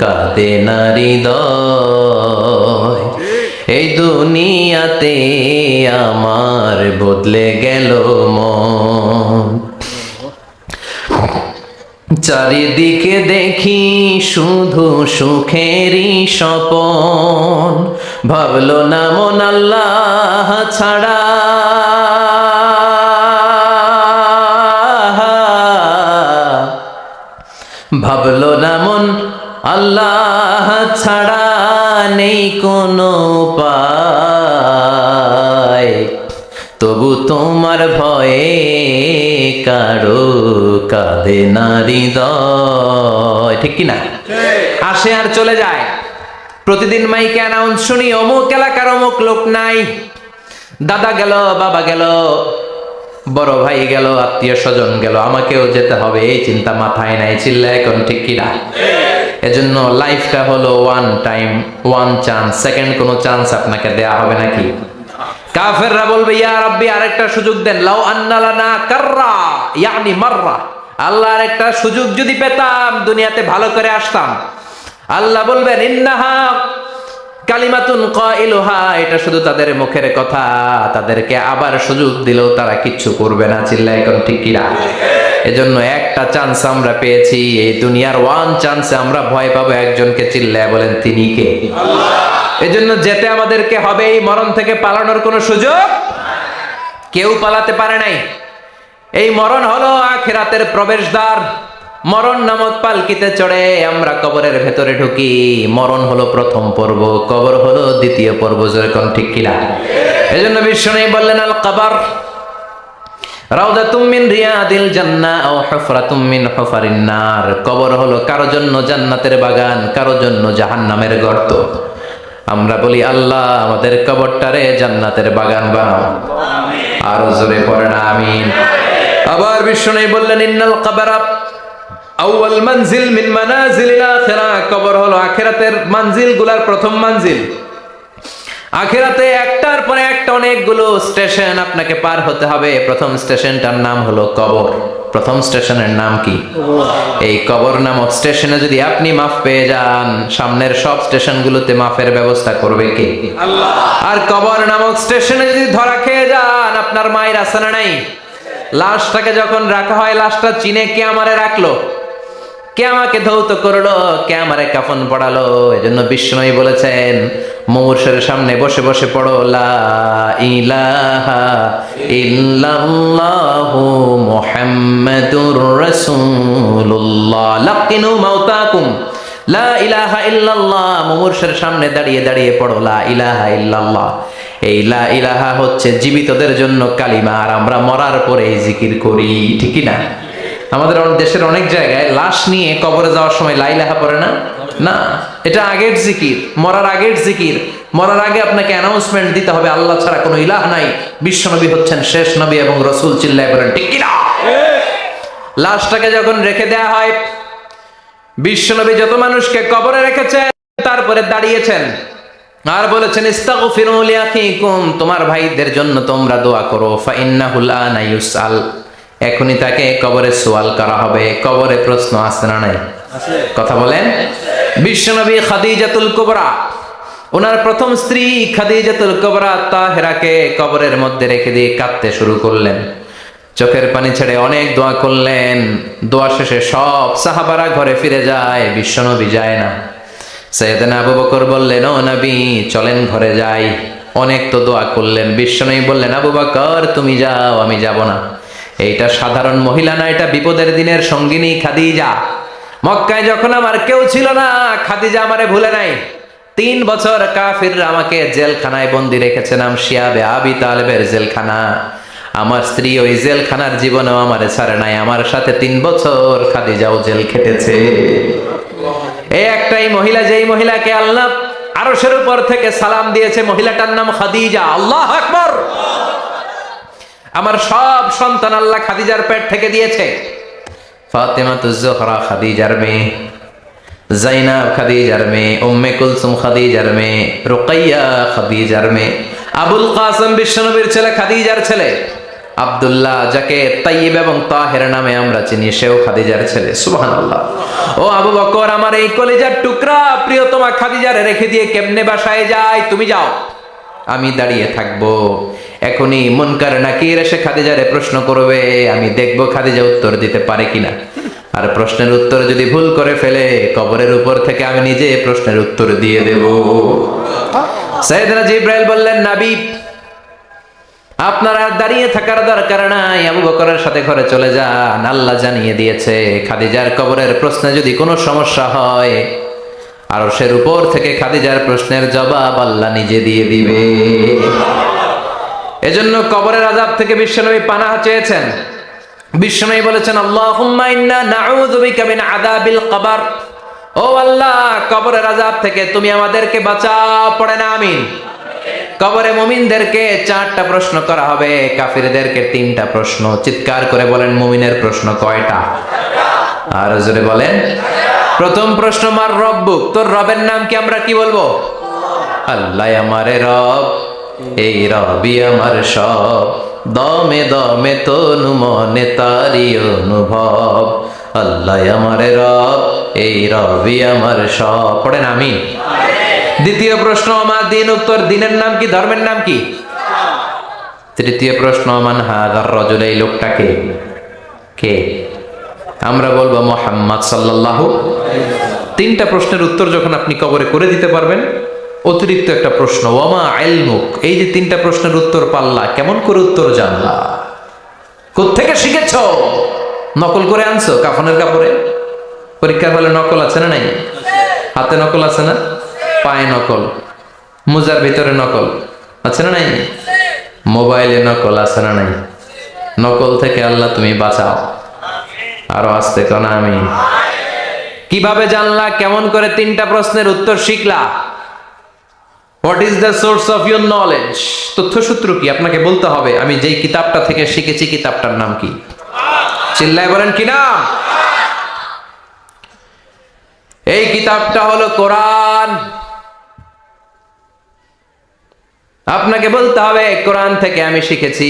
কাঁদে না হৃদয়। এই দুনিয়াতে আমার বদলে গেল মন, চারিদিকে দেখি শুধু সুখেরই স্বপন। ভাবলো না মন আল্লাহ ছাড়া, ভাবলো না মন আল্লাহ ছাড়া নেই কোনো উপায়, তবু তোমার ভয়ে কারো কাঁদে না হৃদয়, ঠিক কিনা? আসে আর চলে যায়। প্রতিদিন মাইকে অ্যানাউন্স শুনি, অমুক এলাকার অমুক লোক নাই, দাদা গেল, বাবা গেল, বড় ভাই গেল, আত্মীয় স্বজন গেল, আমাকেও যেতে হবে, এই চিন্তা মাথায় নাই। চিল্লা এখন ঠিক কিনা? এজন্য লাইফটা হলো one time, one chance, second কোনো চান্স আপনাকে দেয়া হবে নাকি? কাফেররা বলবে, ইয়া রাব্বি আরেকটা সুযোগ দেন, লাউ আন্না লানা কাররা ইয়ানি মাররা, আল্লাহ আরেকটা সুযোগ যদি পেতাম দুনিয়াতে ভালো করে আসতাম। আল্লাহ বলবেন, ইন্নাহা কালিমাতুন কাইলুহা, এটা শুধু তাদের মুখের কথা, তাদেরকে আবার সুযোগ দিলেও তারা কিচ্ছু করবে না। চিল্লা এখন ঠিক কিনা? এজন্য একটা চান্স আমরা পেয়েছি, এই দুনিয়ার ওয়ান চান্সে আমরা ভয় পাবো একজনকে। চিল্লায় বলেন তিনি কে? আল্লাহ। এজন্য যেতে আমাদেরকে হবে। এই মরণ থেকে পালানোর কোনো সুযোগ কেউ পালাতে পারে নাই। এই মরণ হলো আখিরাতের প্রবেশদ্বার। মরণ নামক পালকিতে চড়ে আমরা কবরের ভেতরে ঢুকি। মরণ হলো প্রথম পর্ব, কবর হলো দ্বিতীয় পর্ব। যেরকম ঠিক কিনা? এজন্য বিশ্বনবী বললেন, আল কবর রাউদাতুম মিন রিয়াদিল জান্নাহ আও হুফরাতুম মিন হুফারিন নার। কবর হলো কারো জন্য জান্নাতের বাগান, কারো জন্য জাহান্নামের গর্ত। আমরা বলি, আল্লাহ আমাদের কবরটারে জান্নাতের বাগান বানাও। আমিন। আর জোরে পড়েন আমিন। আবার বিশ্বনবী বললেন, ইন্নাল কবর আউয়াল মানজিল মিন মানাজিলিল আখিরাহ। কবর হলো আখিরাতের মানজিল গুলার প্রথম মানজিল। আখিরাতে একটার পরে একটা অনেকগুলো স্টেশন আপনাকে পার হতে হবে। প্রথম স্টেশনটার নাম হলো কবর। প্রথম স্টেশনের নাম কি? এই কবর নামক স্টেশনে যদি আপনি মাফ পেয়ে যান, সামনের সব স্টেশনগুলোতে মাফের ব্যবস্থা করবে কে? আল্লাহ। আর কবর নামক স্টেশনে যদি ধরা খেয়ে যান, আপনার মায়ের আসানা নাই। লাশটাকে যখন রাখা হয়, লাশটা চিনে কে আমারে রাখলো, কে আমাকে ধৌত করলো, কে আমারে কাফন পড়ালো। এজন্য বিষ্ণুই বলেছেন, মুমূর্ষের সামনে বসে বসে পড়ো, লা ইলাহা ইল্লাল্লাহু মুহাম্মাদুর রাসূলুল্লাহ। লাকিনু মাউতাকুম লা ইলাহা ইল্লাল্লাহ। মুমূর্ষের সামনে দাঁড়িয়ে দাঁড়িয়ে পড়ো লা ইলাহা ইল্লাল্লাহ। এই লা ইলাহা হচ্ছে জীবিতদের জন্য কালিমা, আর আমরা মরার পরে এই জিকির করি, ঠিক না? আমাদের দেশের অনেক জায়গায় লাশ নিয়ে কবরে যাওয়ার সময় লা ইলাহা পড়ে না। না, এটা আগের জিকির, মরার আগের জিকির। মরার আগে আপনাকে অ্যানাউন্সমেন্ট দিতে হবে আল্লাহ ছাড়া কোনো ইলাহ নাই, বিশ্বনবী হচ্ছেন শেষ নবী এবং রাসূল। চিল্লায় বলেন ঠিক কিনা? লাশটাকে যখন রেখে দেয়া হয়, বিশ্বনবী যত মানুষকে কবরে রেখেছেন তারপরে দাঁড়িয়েছেন আর বলেছেন ইস্তাগফিরু লিআখিকুম, তোমার ভাইদের জন্য তোমরা দোয়া করো। ফাইন্নাহু আনা ইউসআল, এখনই তাকে কবরে সওয়াল করা হবে। কবরে প্রশ্ন আছে না নাই? কথা বলেন। বিশ্বনবী খাদিজাতুল কুবরা, ওনার প্রথম স্ত্রী খাদিজাতুল কুবরা তাহেরাকে কবরের মধ্যে রেখে দিয়ে কাঁদতে শুরু করলেন, চোখের পানি ছেড়ে অনেক দোয়া করলেন। দোয়া শেষে সব সাহাবারা ঘরে ফিরে যায়, বিশ্বনবী যায় না। সাইয়েদনা আবু বকর বললেন, ও নবী চলেন ঘরে যাই, অনেক তো দোয়া করলেন। বিশ্বনবী বললেন, আবু বকর তুমি যাও, আমি যাব না। এইটা সাধারণ মহিলা না, এটা বিপদের দিনের সঙ্গিনী খাদিজা। মক্কায় যখন আমার কেউ ছিল না, খাদিজা আমারে ভুলে নাই। 3 বছর কাফিররা আমাকে জেলখানায় বন্দি রেখেছে, নাম শিয়াবে আবি তালেবের জেলখানা। আমার স্ত্রী ওই জেলখানার জীবনেও আমারে ছাড়ে নাই, আমার সাথে 3 বছর খাদিজাও জেল খেটেছে। এই একটাই মহিলা, যেই মহিলাকে আল্লাহ আরশের উপর থেকে সালাম দিয়েছে, মহিলাটার নাম খাদিজা। আল্লাহু আকবার। আমার সব সন্তান আল্লাহ খাদিজার পেট থেকে দিয়েছে। ফাতেমাতুজ জোহরা খাদিজার মেয়ে, জাইনাব খাদিজার মেয়ে, উম্মে কুলসুম খাদিজার মেয়ে, রুকাইয়া খাদিজার মেয়ে, আবুল কাসেম বিশ্বনবীর ছেলে খাদিজার ছেলে, আব্দুল্লাহ যাকে তাইয়্যিব এবং তাহের নামে আমরা চিনি, সেও খাদিজার ছেলে। সুবহানাল্লাহ। ও আবু বকর, আমার এই কলিজার টুকরা প্রিয়তমা খাদিজারে রেখে দিয়ে কেমনে বাসায় যায়? তুমি যাও, আমি দাঁড়িয়ে থাকবো। এখনই মুনকার নাকির এসে খাদিজারে প্রশ্ন করবে, আমি দেখবো খাদিজা উত্তর দিতে পারে কিনা। আর প্রশ্নের উত্তর যদি ভুল করে ফেলে, কবরের উপর থেকে আমি নিজে প্রশ্নের উত্তর দিয়ে দেব। সাইয়েদনা জিবরাইল বললেন, নবী আপনারা দাঁড়িয়ে থাকার দরকার নাই, আবু বকরের সাথে ঘরে চলে যান। আল্লাহ জানিয়ে দিয়েছে, খাদিজার কবরের প্রশ্নে যদি কোনো সমস্যা হয়, আরশের উপর থেকে খাদিজার প্রশ্নের জবাব আল্লাহ নিজে দিয়ে দিবে। এজন্য কবরের আযাব থেকে বিশ্বনবী পানাহ চেয়েছেন। বিশ্বনবী বলেছেন, আল্লাহুম্মা ইন্না নাউযু বিকা মিন আযাবিল কবর। ও আল্লাহ, কবরের আযাব থেকে তুমি আমাদেরকে বাঁচাও। পড়েন আমিন। কবরে মুমিনদেরকে 4টা প্রশ্ন করা হবে, কাফিরদেরকে 3টা প্রশ্ন। চিৎকার করে বলেন, মুমিনের প্রশ্ন কয়টা? আর জোরে বলেন। প্রথম প্রশ্ন, মার রব্বুক, তোর রবের নাম কি? আমরা কি বলবো? আল্লাহ আমারে রব, এই রবি আমার সব, দমে দমে তনু মনে তারি অনুভব। আল্লাহ আমারে রব, এই রবি আমার সব। পড়েন আমিন। দ্বিতীয় প্রশ্ন, আমার দিন, উত্তর দিনের নাম কি? ধর্মের নাম কি? তৃতীয় প্রশ্ন, মান হাযার রাজুল, এই লোকটাকে কে? আমরা বলবো মুহাম্মদ সাল্লাল্লাহু। 3টা প্রশ্নের উত্তর যখন আপনি কবরে করে দিতে পারবেন, অতিরিক্ত একটা প্রশ্ন, ওয়ামা ইলমুক, এই যে 3টা প্রশ্নের উত্তর পাল্লা, কেমন করে উত্তর জানলা? কোত্থেকে শিখেছো? নকল করে আনছো কাফনের কাপড়ে? পরীক্ষার হলে নকল আছে না নাই? হাতে নকল আছে না? পায়ে নকল, মোজার ভিতরে নকল আছে না নাই? মোবাইলে নকল আছে না নাই? নকল থেকে আল্লাহ তুমি বাঁচাও। আরো আসতে কোন আমি। কিভাবে জানলা? কেমন করে 3টা প্রশ্নের উত্তর শিখলা? What is the source of your knowledge? তথ্যসূত্র কি? আপনাকে বলতে হবে, আমি যেই কিতাবটা থেকে শিখেছি কিতাবটার নাম কি? চিল্লায় বলেন কি নাম? এই কিতাবটা হলো কোরআন। আপনাকে বলতে হবে, কোরআন থেকে আমি শিখেছি,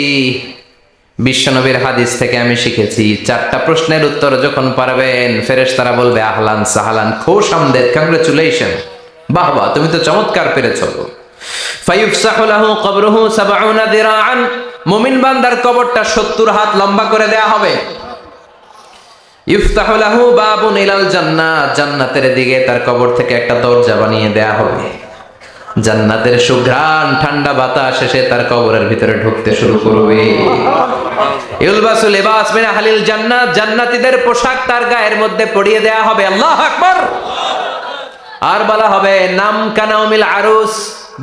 বিশ্বনবীর হাদিস থেকে আমি শিখেছি। 4টা প্রশ্নের উত্তর যখন পারবেন, ফেরেশতারা বলবে আহলান সাহালান, খোশ আমদেদ, কংগ্রেচুলেশন, বাহ বাহ, তুমি তো চমৎকার পেরেছো। ফায়ুফসাহু লাহু কবরুহু 70 দিরাআন, মুমিন বান্দার কবরটা 70 হাত লম্বা করে দেয়া হবে। ইফতাহু লাহু বাবুন ইলাল জান্নাহ, জান্নাতের দিকে তার কবর থেকে একটা দরজা বানিয়ে দেয়া হবে। জান্নাতের সুঘ্রাণ ঠান্ডা বাতাস এসে তার কবরের ভিতরে ঢুকতে শুরু করবে। ইলবাসু লিবাস মিন আহলিল জান্নাহ, জান্নাতীদের পোশাক তার গায়ের মধ্যে পরিয়ে দেয়া হবে। আল্লাহু আকবার। আর বলা হবে, নাম কানাউমিল আরুস,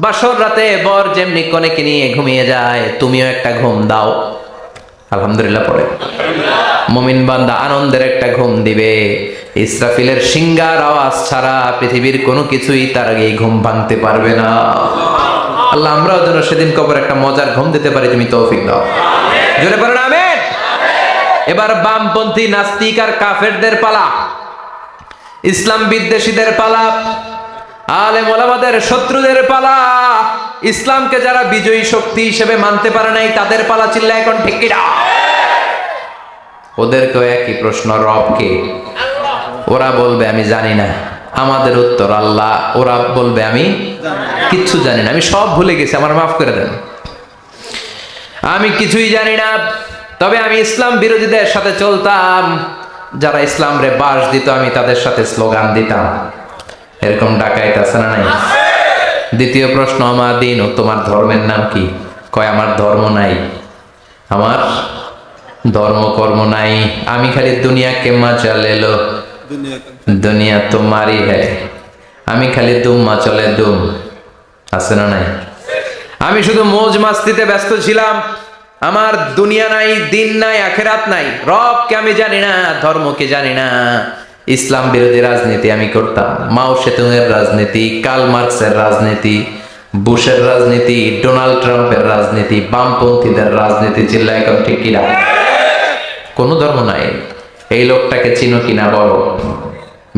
বাসর রাতে বর যেমনি কনেকে নিয়ে ঘুমিয়ে যায়, তুমিও একটা ঘুম দাও। আলহামদুলিল্লাহ পড়ে। মুমিন বান্দা আনন্দের একটা ঘুম দিবে, ইসরাফিলের সিংগার আওয়াজ ছাড়া পৃথিবীর কোনো কিছুই তার আগে ঘুম ভাঙতে পারবে না। আল্লাহ আমরাও যেন সেদিন কবর একটা মজার ঘুম দিতে পারি, তুমি তৌফিক দাও। জোরে বলেন আমিন। এবার বামপন্থী নাস্তিক আর কাফেরদের পালা, ইসলাম বিদ্বেষীদের পালা, আলেম ওলামাদের শত্রুদের পালা, ইসলামকে যারা বিজয়ী শক্তি হিসেবে মানতে পারে নাই তাদের পালা। চিল্লা এখন ঠিক কিনা? ওদেরকেও একই প্রশ্ন, রব কে? ওরা বলবে আমি জানি না। আমাদের উত্তর আল্লাহ। ওরা বলবে আমি কিচ্ছু জানি না, আমি সব ভুলে গেছি, আমার মাফ করে দেন, আমি কিছুই জানি না। তবে আমি ইসলাম বিরোধীদের সাথে চলতাম, যারা ইসলাম রে বাস দিত আমি তাদের সাথে স্লোগান দিতাম। এরকম ডাকাইত আছে না নাই? দ্বিতীয় প্রশ্ন, আমার দিন ও তোমার ধর্মের নাম কি? কয় আমার ধর্ম নাই, আমার ধর্ম কর্ম নাই, আমি খালি দুনিয়া কে মজা লেলো, দুনিয়া তোমারই হ্যায়, আমি খালি দুম চলে দুম। আছে না নাই? আমি শুধু মৌজ মাস্তিতে ব্যস্ত ছিলাম, আমার দুনিয়া নাই, দিন নাই, আখেরাত নাই, রবকে আমি জানি না, ধর্মকে জানি না। ইসলাম বিরোধী রাজনীতি আমি করতাম, মাও সেতুংয়ের রাজনীতি, কার্ল মার্কসের রাজনীতি, বুশের রাজনীতি, ডোনাল্ড ট্রাম্পের রাজনীতি, বামপন্থীদের রাজনীতি। চিল্লা এখন ঠিক কিনা? কোনো ধর্ম নাই। এই লোকটাকে চিনো কিনা বলো।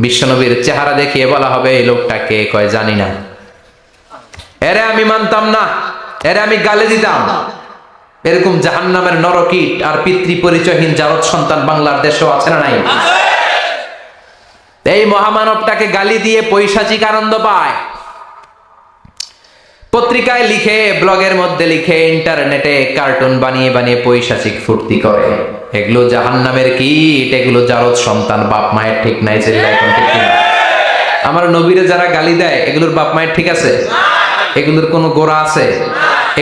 বিশ্বনবীর চেহারা দেখিয়ে বলা হবে এই লোকটাকে, কয় জানি না। এরে আমি মানতাম না, এরে আমি গালে দিতাম। এরকম জাহান্নামের নরকীট আর পিতৃ পরিচয়হীন জারদ সন্তান বাংলার দেশেও আছে না নাই? এই মহামানবটাকে গালি দিয়ে পৈশাচিক আনন্দ পায়। পত্রিকায় লিখে, ব্লগের মধ্যে লিখে, ইন্টারনেটে কার্টুন বানিয়ে বানিয়ে পৈশাচিক ফুর্তি করে। এগুলো জাহান্নামের কীট, এগুলো জারদ সন্তান, বাপ মায়ের ঠিক নাই। চিল্লা এখন ঠিক কিনা? আমার নবীরে যারা গালি দেয় এগুলোর বাপ মায়ের ঠিক আছে? এগুলোর কোনো গোড়া আছে?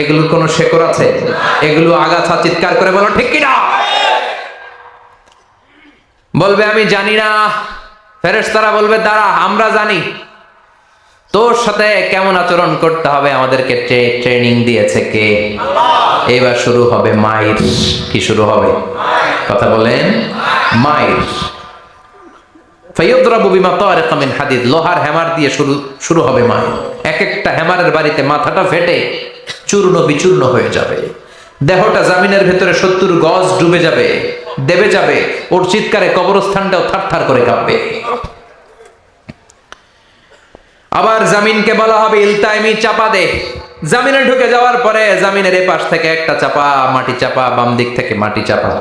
এগুলোর কোনো শেকড় আছে? এগুলো আগাছা। চিৎকার করে বলো ঠিক কিনা? বলবে আমি জানি না। ফেরেশতারা বলবে দাঁড়া, আমরা জানি। তোর সাথে কেমন আচরণ করতে হবে আমাদেরকে ট্রেনিং দিয়েছে কে? এবার শুরু হবে মাইর। কি শুরু হবে? কথা বলেন, মাইর। ফায়ুদরাবু বিমা তারিকা মিন হাদিদ, লোহার হ্যামার দিয়ে শুরু হবে মাইর। এক একটা হ্যামারের বাড়িতে মাথাটা ফেটে চূর্ণ বিচূর্ণ হয়ে যাবে, দেহটা জামিনের ভেতরে 70 গজ ডুবে যাবে, দেবে যাবে। ওর চিৎকারে কবরস্থানটাও থারথার করে কাঁপবে। আবার জামিনকে বলা হবে ইলতাইমি, চাপা দে। জামিনে ঢুকে যাওয়ার পরে জামিনের এপাশ থেকে একটা চাপা, মাটি চাপা, বাম দিক থেকে মাটি চাপা,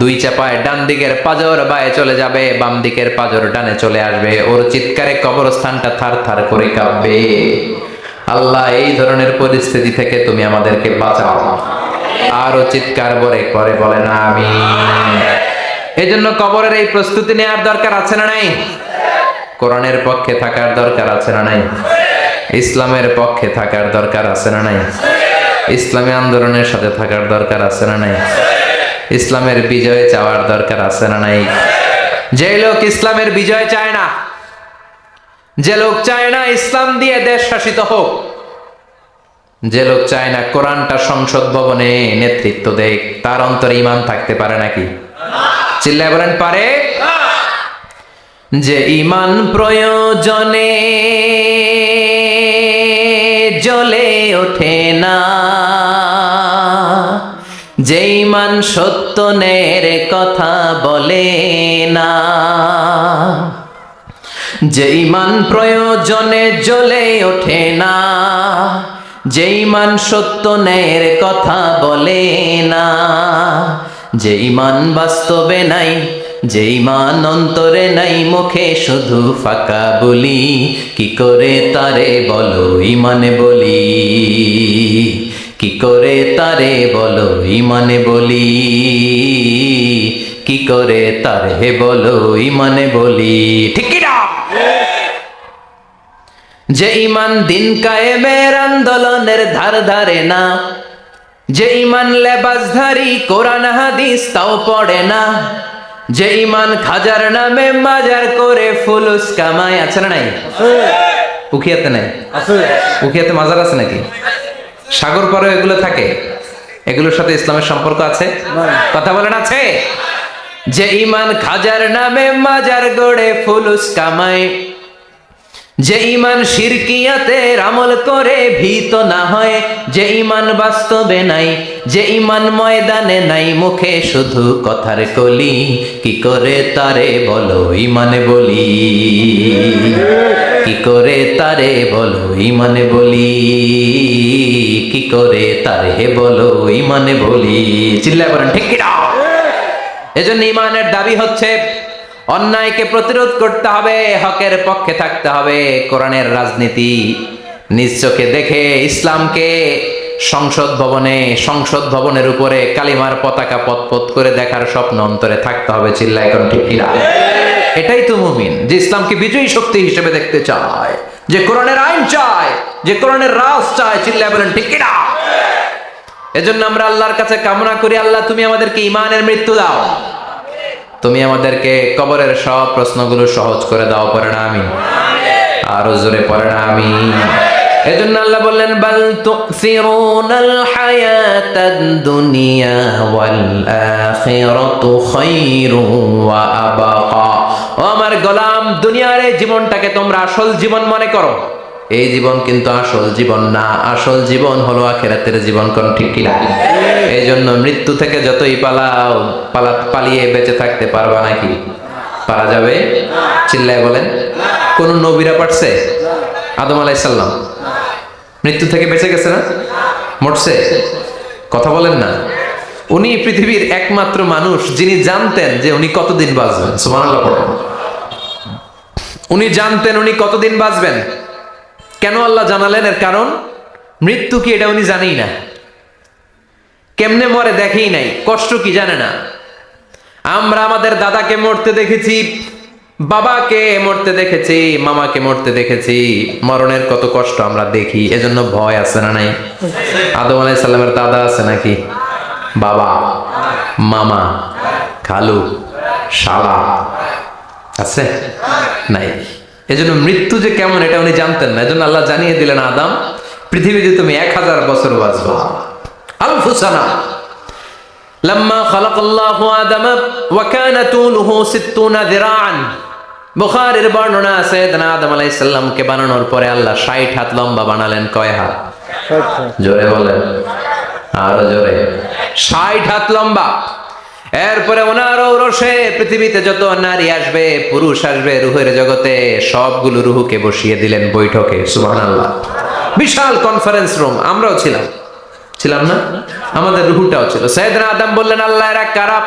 দুই চাপায় ডান দিকের পাজর বায়ে চলে যাবে, বাম দিকের পাজর ডানে চলে আসবে। ওর চিৎকারে কবরস্থানটা থারথার করে কাঁপবে। আল্লাহ এই ধরনের পরিস্থিতি থেকে তুমি আমাদেরকে বাঁচাও। আরো চিৎকার করে বলে না আমিন। এজন্য কবরের এই প্রস্তুতি নেওয়ার দরকার আছে না নাই? কোরআনের পক্ষে থাকার দরকার আছে না নাই? ইসলামের পক্ষে থাকার দরকার আছে না নাই? ইসলামী আন্দোলনের সাথে থাকার দরকার আছে না নাই? ইসলামের বিজয় চাওয়ার দরকার আছে না নাই? যে লোক ইসলামের বিজয় চায় না, যে লোক চায় না ইসলাম দিয়ে দেশ শাসিত হোক, যে লোক চায় না কোরআনটা সংসদ ভবনে নেতৃত্ব দেয়, তার অন্তরে ঈমান থাকতে পারে নাকি? চিল্লায় বলেন পারে? যে ঈমান প্রয়োজনে জ্বলে ওঠে না, যে ঈমান সত্যের কথা বলে না, যে ঈমান প্রয়োজনে জ্বলে ওঠে না, যে ঈমান সত্যের কথা বলে না, যে ঈমান বাস্তবে নাই, যে ঈমান অন্তরে নাই, মুখে শুধু ফাঁকা বলি, কি করে তারে বলো ঈমানে বলি, কি করে তারে বলো ঈমানে বলি, কি করে তারে বলো ঈমানে বলি। ঠিক কি না? যে ঈমান দিন কায়েমের আন্দোলনের ধার ধারে না, যে ঈমান লেবাসধারী কোরআন হাদিস তাও পড়ে না, যে ঈমান খাজার নামে মাজার করে ফুলুস কামায়। আছে না নাই? উখিয়াতে নাই? উখিয়াতে মাজার আছে নাকি? সাগর পারে এগুলো থাকে? এগুলোর সাথে ইসলামের সম্পর্ক আছে? কথা বলেন আছে? যে ইমান খাজার নামে মাজার গড়ে ফুলুস কামায়, যে ইমান শিরকিয়াতের আমল করে ভীত না হয়, যে ইমান বাস্তবে নাই, যে ইমান ময়দানে নাই, মুখে শুধু কথার কলি, কি করে তারে বলো ইমানে বলি, কি করে তারে বলো ইমানে বলি, কি করে তারে বলো ইমানে বলি। চিল্লায় বলেন ঠিক কিনা? এজন্য ইমানের দাবি হচ্ছে অন্যায়কে প্রতিরোধ করতে হবে, হকের পক্ষে থাকতে হবে। কোরআনের রাজনীতি নিজ চোখে দেখে ইসলামকে সংসদ ভবনের উপরে কালিমার পতাকা পতপত করে দেখার স্বপ্ন অন্তরে থাকতে হবে। চিল্লায় এখন ঠিক কিনা? এটাই তো মুমিন, যে ইসলামকে বিজয়ী শক্তি হিসেবে দেখতে চায়, যে কোরআনের আইন চায়, যে কোরআনের রাজ চায়। চিল্লায় বলেন ঠিক কিনা? এজন্য আমরা আল্লাহর কাছে কামনা করি, আল্লাহ তুমি আমাদেরকে ঈমানের মৃত্যু দাও, তুমি আমাদেরকে কবরের সব প্রশ্নগুলো সহজ করে দাও। পড়ে না আমিন? আরো জোরে পড়ে না আমিন? এজন্য আল্লাহ বললেন বাল তুসিরুনাল হায়াতাদ দুনিয়া ওয়াল আখিরাতু খায়রুন ওয়া আবাকা। ও আমার গোলাম, দুনিয়ার এই জীবনটাকে তোমরা আসল জীবন মনে করো, এই জীবন কিন্তু আসল জীবন না। আসল জীবন হলো আখিরাতের জীবন। কোন ঠিক কিনা? এই জন্য মৃত্যু থেকে যতই পালাও, পালিয়ে বেঁচে থাকতে পারবা নাকি? পারা যাবে? চিল্লায় বলেন। কোন নবীরা পারছে? আদম আলাইহিস সালাম মৃত্যু থেকে বেঁচে গেছে না? মরছে? কথা বলেন না। উনি পৃথিবীর একমাত্র মানুষ যিনি জানতেন যে উনি কতদিন বাঁচবেন। সুবহানাল্লাহ পড়েন। উনি জানতেন উনি কতদিন বাঁচবেন। কেন আল্লাহ জানালেন? এর কারণ মৃত্যু কি এটা উনি জানেই না, কেমনে মরে দেখেই নাই, কষ্ট কি জানে না। আমরা আমাদের দাদাকে মরতে দেখেছি, বাবাকে মরতে দেখেছি, মামাকে মরতে দেখেছি, মরণের কত কষ্ট আমরা দেখি। এজন্য ভয় আছে না নাই? আদম আলাইহিস সালামের দাদা আছে নাকি? বাবা, মামা, খালু, শালা আছে নাই? এজন্য মৃত্যু যে কেমন এটা উনি জানতেন না। এজন্য আল্লাহ জানিয়ে দিলেন, আদম পৃথিবীতে তুমি 1000 বছর বাঁচবা। আলফু সানা। লাম্মা খালাকাল্লাহু আদম ওয়া কানা তুলুহু 60 যিরাআন। বুখারীর বর্ণনা আছে, আদম আলাইহিস সালামকে বানানোর পরে আল্লাহ 60 হাত লম্বা বানালেন। কয় হাত? 60 হাত। জোরে বলেন, আরো জোরে। 60 হাত লম্বা। এরপরে ওনার ঔরসে পৃথিবীতে যত নারী আসবে, পুরুষ আসবে রুহের জগতে, সবগুলো রুহুকে বসিয়ে দিলেন বৈঠকে। সুবহানাল্লাহ। বিশাল কনফারেন্স রুম। আমরাও ছিলাম না? আমাদের রুহুটাও ছিল। সাইয়েদনা আদম বললেন, আল্লাহ এরা কারা?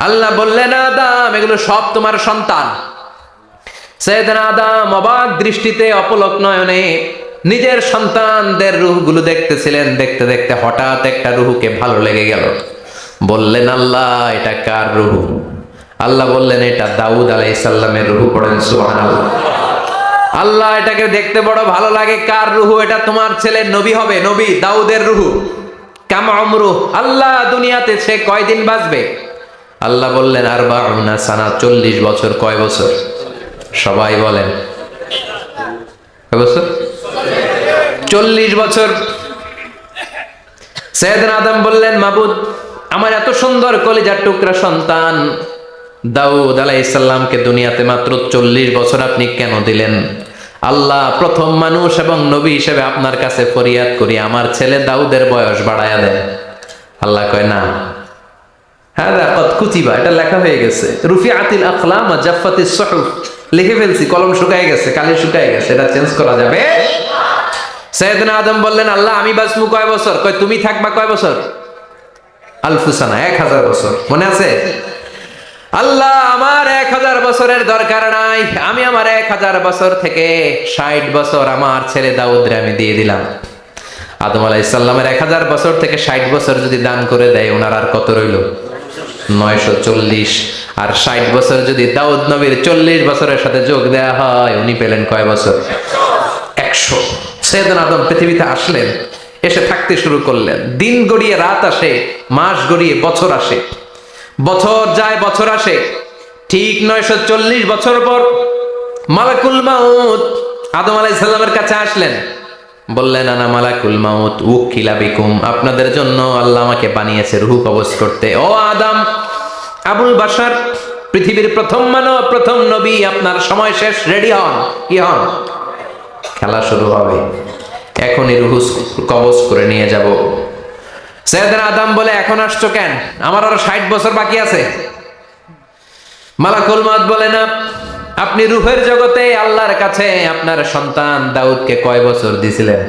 আল্লাহ বললেন, আদম এগুলো সব তোমার সন্তান। সাইয়েদনা আদম অবাক দৃষ্টিতে, অপলক নয়নে নিজের সন্তানদের রুহগুলো দেখতেছিলেন। দেখতে দেখতে হঠাৎ একটা রুহুকে ভালো লেগে গেল। বললেন, আল্লাহ এটা কার রুহু? আল্লাহ বললেন, এটা দাউদ আলাইহিস সালামের রুহু। পড়েন সুবহানাল্লাহ। আল্লাহ এটাকে দেখতে বড় ভালো লাগে, কার রুহু? এটা তোমার ছেলে নবী হবে, নবী দাউদের রুহু। কাম উমরু, আল্লাহ দুনিয়াতে সে কয়দিন বাঁচবে? আল্লাহ বললেন, 40 সানা, 40 বছর। কয় বছর? সবাই বলেন কয় বছর? 40 বছর। সাইয়েদনা আদম বললেন, মাবুদ আমার এত সুন্দর কলিজার টুকরা সন্তান দাউদ আলাইহিস সালামকে দুনিয়াতে মাত্র 40 বছর আপনি কেন দিলেন? আল্লাহ প্রথম মানুষ এবং নবী হিসেবে আপনার কাছে ফরিয়াদ করি, আমার ছেলে দাউদের বয়স বাড়ায়া দেন। আল্লাহ কয় না, হাযা কদ কুতিবা, এটা লেখা হয়ে গেছে। রুফিআতিল আকলাম ওয়া জাফফাতিস সুহুফ, লিখে ফেলছি, কলম শুকায় গেছে, কালি শুকায় গেছে, এটা চেঞ্জ করা যাবে? সাইয়েদনা আদম বললেন, আল্লাহ আমি বাঁচবো কয় বছর? কয় তুমি থাকবা কয় বছর? আলফু সানা, 1000 বছর। মনে আছে? আল্লাহ আমার 1000 বছরের দরকার নাই, আমি আমার 1000 বছর থেকে 60 বছর আমার ছেলে দাউদরে আমি দিয়ে দিলাম। আদম আলাইহিস সালামের 1000 বছর থেকে 60 বছর যদি দান করে দেয়, ওনার আর কত রইল? 940। আর 60 বছর যদি দাউদ নবীর 40 বছরের সাথে যোগ দেয়া হয়, উনি পেলেন কয় বছর? 100। সাইয়েদনা আদম পৃথিবীতে আসলেন, এসে থাকতে শুরু করলেন। দিন গড়িয়ে রাত আসে, মাস গড়িয়ে বছর আসে, বছর যায় বছর আসে। ঠিক 940 বছর পর মালাকুল মাউত আদম আলাইহিস সালামের কাছে আসলেন। বললেন আনা মালাকুল মাউত উকিলা বিকুম, আপনাদের জন্য আল্লাহ আমাকে বানিয়েছে রূহ কবজ করতে। ও আদম, আবুল বাশার, পৃথিবীর প্রথম মানব, প্রথম নবী, আপনার সময় শেষ, রেডি হন। কি হন? খেলা শুরু হবে, এখনই রূহ কবজ করে নিয়ে যাব। সাইয়েদনা আদম বলে, এখন আসছো কেন? আমার আরো 60 বছর বাকি আছে। মালাকুল মাউত বলে, না, আপনি রূহের জগতে আল্লাহর কাছে আপনার সন্তান দাউদকে কয় বছর দিছিলেন?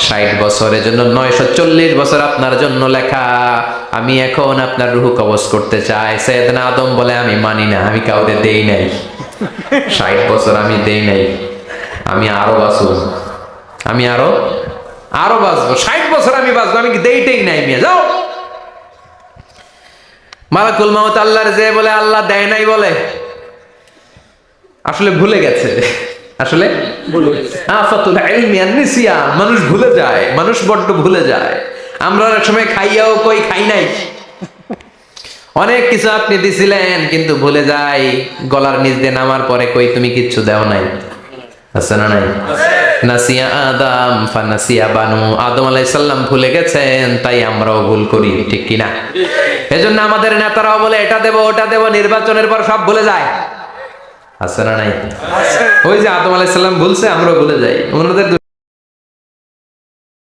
60 বছরের জন্য 940 বছর আপনার জন্য লেখা। আমি এখন আপনার রূহ কবজ করতে চাই। সাইয়েদনা আদম বলে, আমি মানি না, আমি কাউকে দেই নাই। 60 বছর আমি দেই নাই, আমি আরো বাঁচব, আমি আরো বাঁচবো, 60 বছর আমি বাঁচবো, আমি দেইতেই নাই। মিয়া যাও। মালাকুল মাউত আল্লাহর যে বলে, আল্লাহ দেয় নাই বলে, আসলে ভুলে গেছে। আসলে আফাতুল ইলমি আন-নিসিয়ান, মানুষ ভুলে যায়, মানুষ বড্ড ভুলে যায়। আমরা অনেক সময় খাইয়াও কই খাই নাই। অনেক কিছু আপনি দিছিলেন কিন্তু ভুলে যাই, গলার নিচ দিয়ে নামার পরে কই তুমি কিচ্ছু দাও নাই। আছে না নাই? নাসিয়া আদম ফানাসিয়া বানু, আদম আলাইহিস সালাম ভুলে গেছেন, তাই আমরাও ভুল করি, ঠিক কি না? এজন্য আমাদের নেতারাও বলে এটা দেব ওটা দেব, নির্বাচনের পর সব ভুলে যায়। আছে না নাই? ওই যে আদম আলাইহিস সালাম ভুলছে, আমরাও ভুলে যাই। ওনাদের